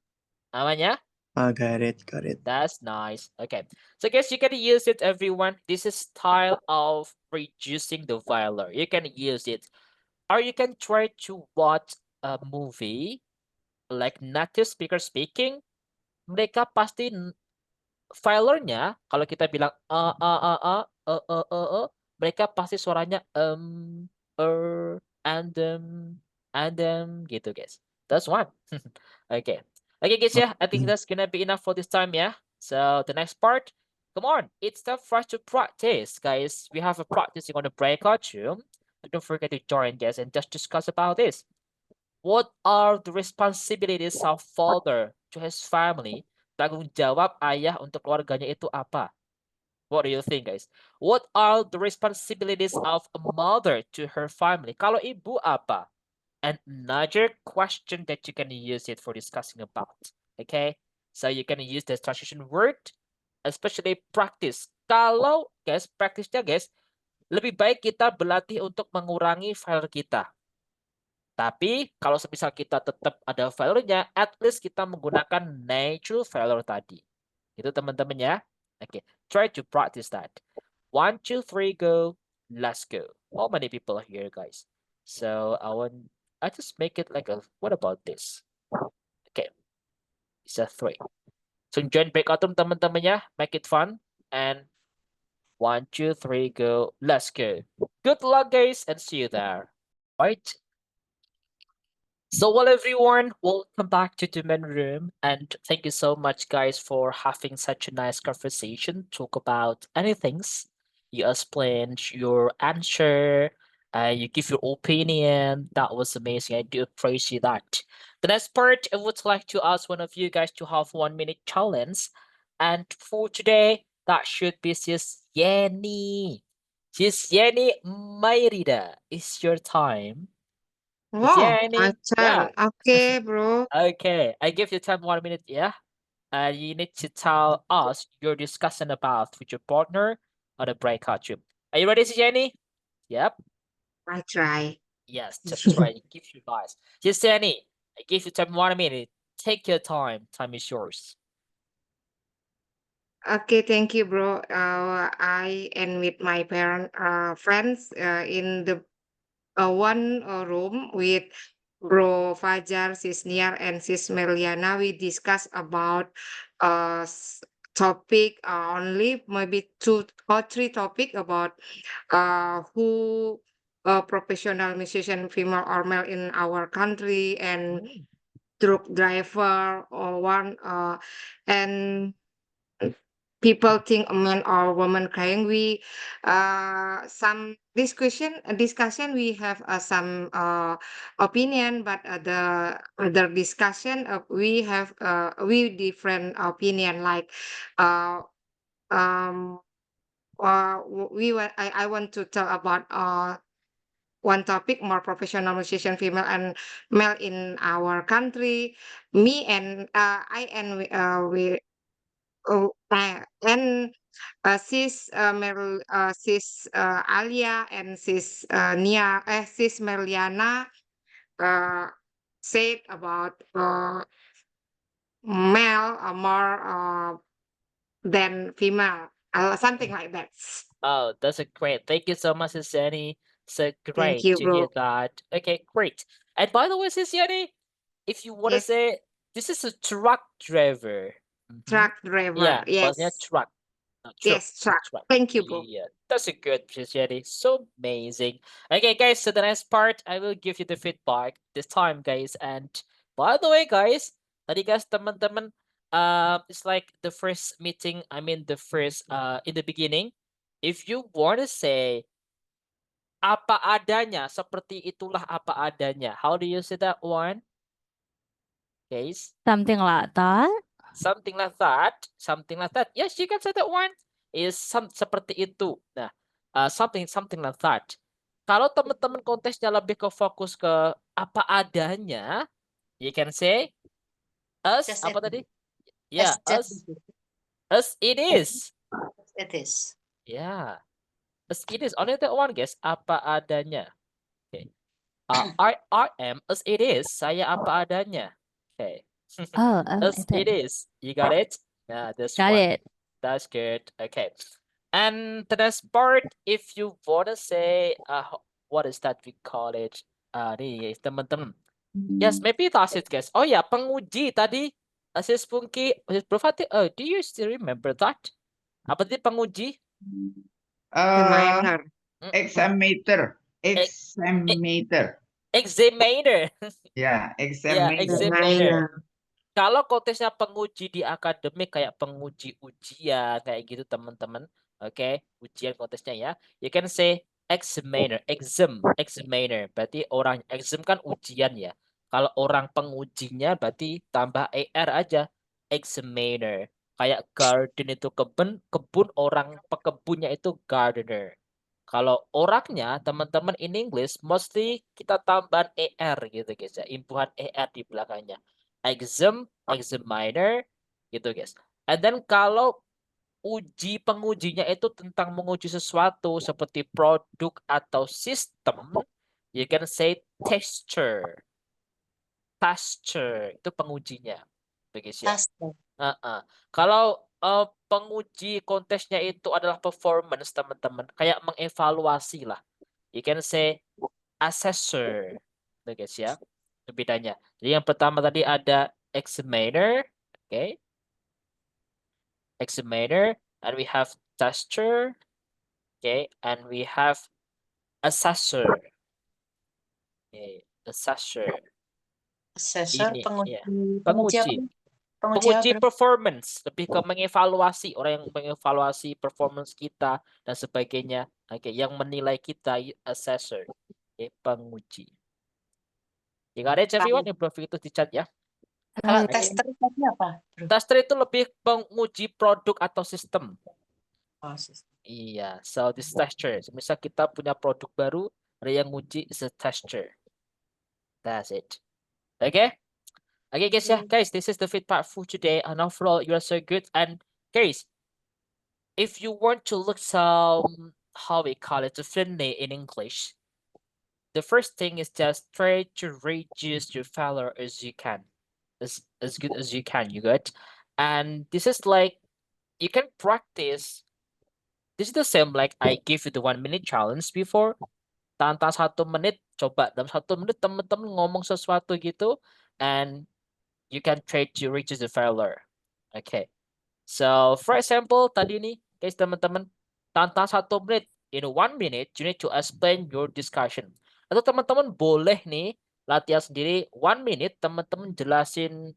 Namanya? Got it. That's nice. Okay. So guys, you can use it everyone. This is style of reducing the filer. You can use it. Or you can try to watch a movie like native speaker speaking. Mereka pasti filernya kalau kita bilang mereka pasti suaranya and gitu guys. That's one. Okay. Okay guys, yeah, I think that's gonna be enough for this time, yeah. So the next part, come on, it's time for us to practice, guys. We have a practicing on the breakout room. So don't forget to join, guys, and just discuss about this. What are the responsibilities of father to his family? Tanggung jawab ayah untuk keluarganya itu apa? What do you think, guys? What are the responsibilities of a mother to her family? Kalau ibu apa? And another question that you can use it for discussing about. Okay, so you can use the transition word, especially practice. Kalau guys, praktisnya guys, lebih baik kita berlatih untuk mengurangi file kita. Tapi kalau semisal kita tetap ada filenya, at least kita menggunakan natural file tadi. Itu teman-teman ya. Oke, try to practice that. 1, 2, 3, go. Let's go. How many people are here, guys? So I just make it like a, what about this? Okay, it's a 3. So join breakout room teman-teman ya. Make it fun. And 1, 2, 3, go. Let's go. Good luck, guys, and see you there. Right? So well everyone, welcome back to the main room, and thank you so much guys for having such a nice conversation, talk about anything. You explained your answer, you give your opinion. That was amazing. I do appreciate that. The next part, I would like to ask one of you guys to have 1 minute challenge. And for today, that should be Sis Yenny. Sis Yenny Mayrida, it's your time. Wow, my Yenny, turn. Okay, bro. Okay, I give you time 1 minute, yeah? And you need to tell us your discussion about with your partner on the breakout room. Are you ready, Jenny? Yep. I try. Yes, just try. Give you guys. Yes, Jenny, I give you time 1 minute. Take your time. Time is yours. Okay, thank you, bro. I and with my friends in the one room with Bro Fajar, Sis Niar, and Sis Meliana. We discuss about topic only maybe 2 or 3 topic about who professional musician, female or male in our country, and truck driver or one and people think a man or woman crying. We some discussion we have some opinion, but the other discussion we have we different opinion, like I want to tell about one topic, more professional musician female and male in our country. Me and I and we and sis sis Alia and sis sis Merliana said about male more than female, something like that. Oh, that's a great. Thank you so much, Sis Jenny. So Thank great you, to hear bro. that. Okay, great. And by the way, Sis Jenny, if you want to Yes, say this is a truck driver. Mhm. truck driver. Yeah, maksudnya Yes, truck. Truck. yes, truck. Thank you, bro. Yeah, that's a good Jenny. So amazing. Okay, guys, so the next part, I will give you the feedback this time, guys. And by the way, guys, tadi guys, teman-teman, it's like the first meeting, I mean the first, in the beginning, if you want to say apa adanya, seperti itulah apa adanya. How do you say that one, guys? Something like that. Something like that. Something like that. Yes, you can say that one. Is seperti itu. Nah, something like that. Kalau teman-teman kontesnya lebih ke fokus ke apa adanya, you can say us Just apa it. tadi? Yeah, us it is. It is. Yeah. As it is, only that one, guys. Apa adanya. Okay. I am as it is. Saya apa adanya. Okay. Oh, As it is. You got it? Yeah, that's got one. it. That's good. Okay. And the next part, if you wanna say, what is that we call it? Nih, teman-teman. Yes, maybe that's it, guys. Oh ya, penguji tadi. Sis Pungki, Bro Fatih, do you still remember that? Apa tadi penguji? Examiner. Examinator. Ex- Examinator. Examiner. Ya, Ya, examiner. examiner. Kalau konteksnya penguji di akademik kayak penguji ujian kayak gitu teman-teman, oke, ujian kontesnya ya, you can say examiner, examiner, berarti orang exam kan ujian ya. Kalau orang pengujinya berarti tambah er aja, examiner. Kayak garden itu kebun orang pekebunnya itu gardener. Kalau orangnya teman-teman in English mostly kita tambah er gitu guys ya, imbuhan er di belakangnya. Examiner gitu guys. And then kalau pengujinya itu tentang menguji sesuatu seperti produk atau sistem, you can say tester. Tester itu pengujinya, guys ya. Kalau penguji kontesnya itu adalah performance teman-teman, kayak mengevaluasi lah. You can say assessor, guys ya. Itu bedanya. Jadi yang pertama tadi ada examiner, okay, examiner, and we have tester, okay, and we have assessor, okay, assessor. Assessor, Ini penguji, ya, penguji apa? penguji. Penguji Penguji apa? performance, lebih ke mengevaluasi, orang yang mengevaluasi performance kita dan sebagainya. Oke, yang menilai kita, assessor, penguji. You got it, everyone? Yang belum itu di chat ya. Tester tadi apa? Tester itu lebih penguji produk atau sistem. Oh, Iya, so this tester. Misal kita punya produk baru, ada yang nguji is a tester. That's it. Okay? Okay, guys, yeah, guys, this is the feedback for today. And overall, you are so good. And guys, if you want to look some, how we call it, friendly in English, the first thing is just try to reduce your failure as you can, as good as you can. You got, and this is like you can practice. This is the same like I gave you the 1 minute challenge before. Tanpa 1 menit, coba dalam 1 menit teman-teman ngomong sesuatu gitu, and you can try to reduce the failure. Okay. So for example, tadi nih, guys teman-teman, tanpa 1 menit, in 1 minute, you need to explain your discussion. Atau teman-teman boleh nih, latihan sendiri, 1 minute, teman-teman jelasin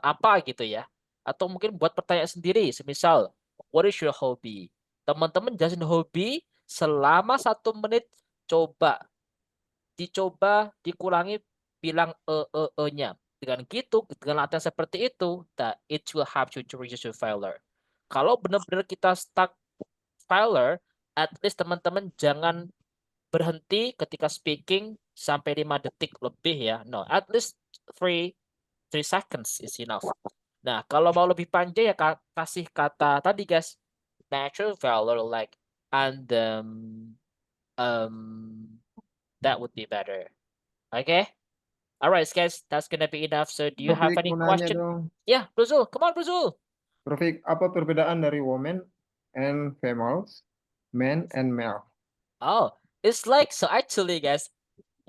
apa gitu ya. Atau mungkin buat pertanyaan sendiri, semisal, what is your hobby? Teman-teman jelasin hobi selama 1 menit, dicoba dikurangi bilang nya. Dengan gitu, dengan latihan seperti itu, that it will help you to reduce your failure. Kalau benar-benar kita stuck failure, at least teman-teman jangan berhenti ketika speaking sampai 5 detik lebih ya. No, at least 3 seconds is enough. Nah, kalau mau lebih panjang ya kasih kata tadi guys, natural failure like and that would be better. Okay? Alright guys, that's gonna be enough. So do you have Profik, any mau nanya question? dong. Yeah, Brazil. Come on, Brazil. Profik, apa perbedaan dari women and females, men and male? Oh, it's like, so actually guys,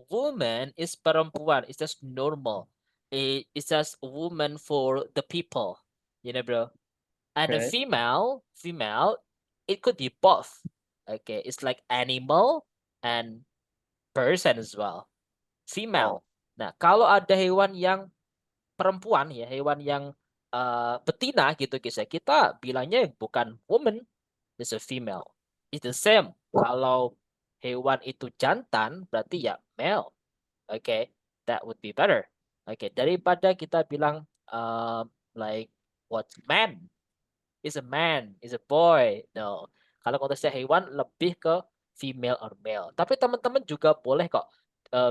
woman is perempuan. It's just normal. It's just woman for the people. You know, bro. And a Okay. female, it could be both. Okay, it's like animal and person as well. Female. Nah, kalau ada hewan yang perempuan ya, hewan yang betina gitu guys ya, kita bilangnya bukan woman, it's a female. It's the same. Kalau hewan itu jantan berarti ya male. Okay, that would be better. Okay, daripada kita bilang like what man is a man, is a boy. No. Kalau konteksnya hewan lebih ke female or male. Tapi teman-teman juga boleh kok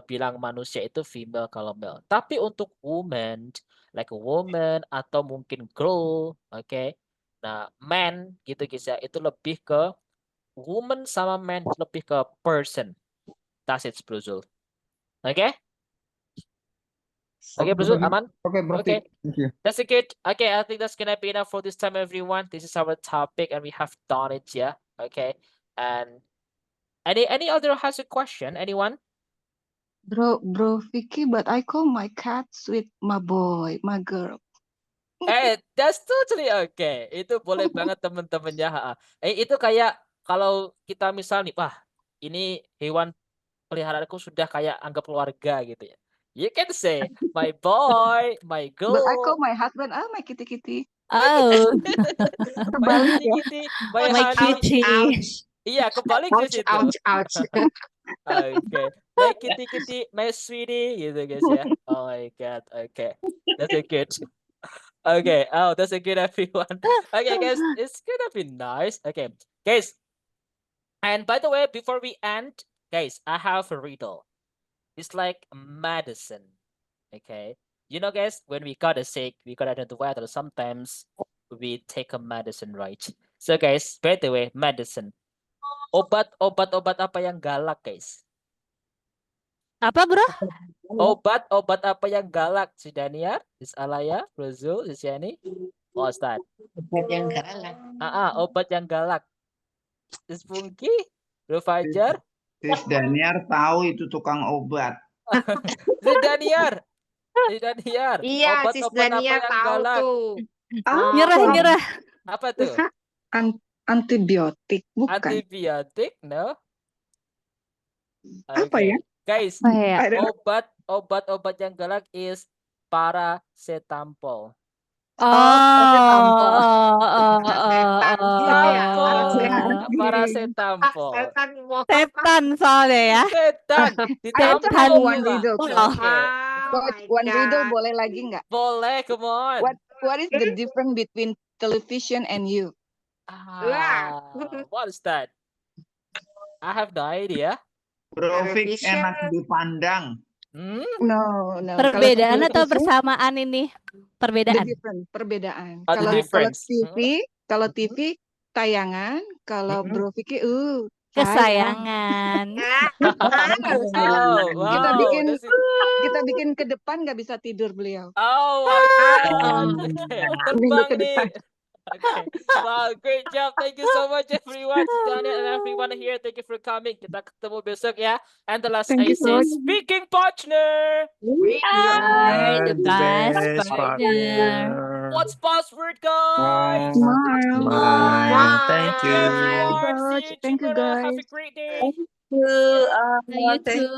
bilang manusia itu female kalau male. Tapi untuk woman, like a woman atau mungkin girl, okay? Nah, man gitu guys ya, itu lebih ke woman sama man lebih ke person. That's it, Bro Zul. Okay? Okay, Bro Zul, aman? Okay, Profik. Okay. Thank you. That's a good. Okay, I think that's gonna be enough for this time, everyone. This is our topic, and we have done it. Yeah. Okay. And any other has a question? Anyone? Bro Vicky, but I call my cats with my boy, my girl. That's totally okay. Itu boleh banget temen-temennya. Itu kayak kalau kita misal nih, wah ini hewan peliharaanku sudah kayak anggap keluarga gitu ya. You can say, my boy, my girl, But I call my husband, my kitty-kitty. Oh, my Kebalik ya. kitty, my my honey. cutie. Ouch. Iya, kebalik Ouch, di situ. ouch, ouch. Okay. My kitty, my sweetie, gitu guys ya. Oh my god, okay. That's a good. Okay, oh, that's a good everyone. Okay, guys, it's gonna be nice. Okay, guys. And by the way, before we end, guys, I have a riddle. It's like medicine. Okay. You know, guys, when we got sick, we got into the weather, sometimes we take a medicine, right? So, guys, by the way, medicine. Obat apa yang galak, guys? Apa, bro? Obat apa yang galak? Si Daniar, Sis Alaya, Rozul, Sis Yani. What's that? Obat yang galak. Obat yang galak. Sis Pungki, Bro Fajar. Sis Daniar tahu itu tukang obat. Sis Daniar. Iya, Sis Obat-obat apa Dania yang tahu galak? tuh. Nyerah. Apa tuh? Antibiotik, bukan? Antibiotik, no? Apa ya? Guys, Apa ya? I don't know. obat yang galak is paracetamol. Paracetamol. Setan soalnya ya. Setan. I also have Ditampol one pula. riddle. Oke. One riddle boleh lagi nggak? Boleh, come on. What is the difference between television and you? What is that? I have no idea. Bro Fik Television. enak dipandang. No. Perbedaan Kalau atau television, persamaan ini? Perbedaan. perbedaan. Oh, the difference. Kalau TV tayangan, kalau Bro Vicky sayang. Kesayangan. Oh, wow. Kita bikin ke depan nggak bisa tidur beliau. Oh, my God. Okay. Minggu Terbang ke nih. depan. Okay. Wow, great job. Thank you so much, everyone. Daniel and everyone here, thank you for coming. Kita ketemu besok ya. And the last Thank I you, say, Coach. speaking partner. We are the best Best partner. partner. What's password, guys? Smile. Smile. Thank you. everyone. See Coach. you Thank you, tomorrow. Have a guys. great day. You too.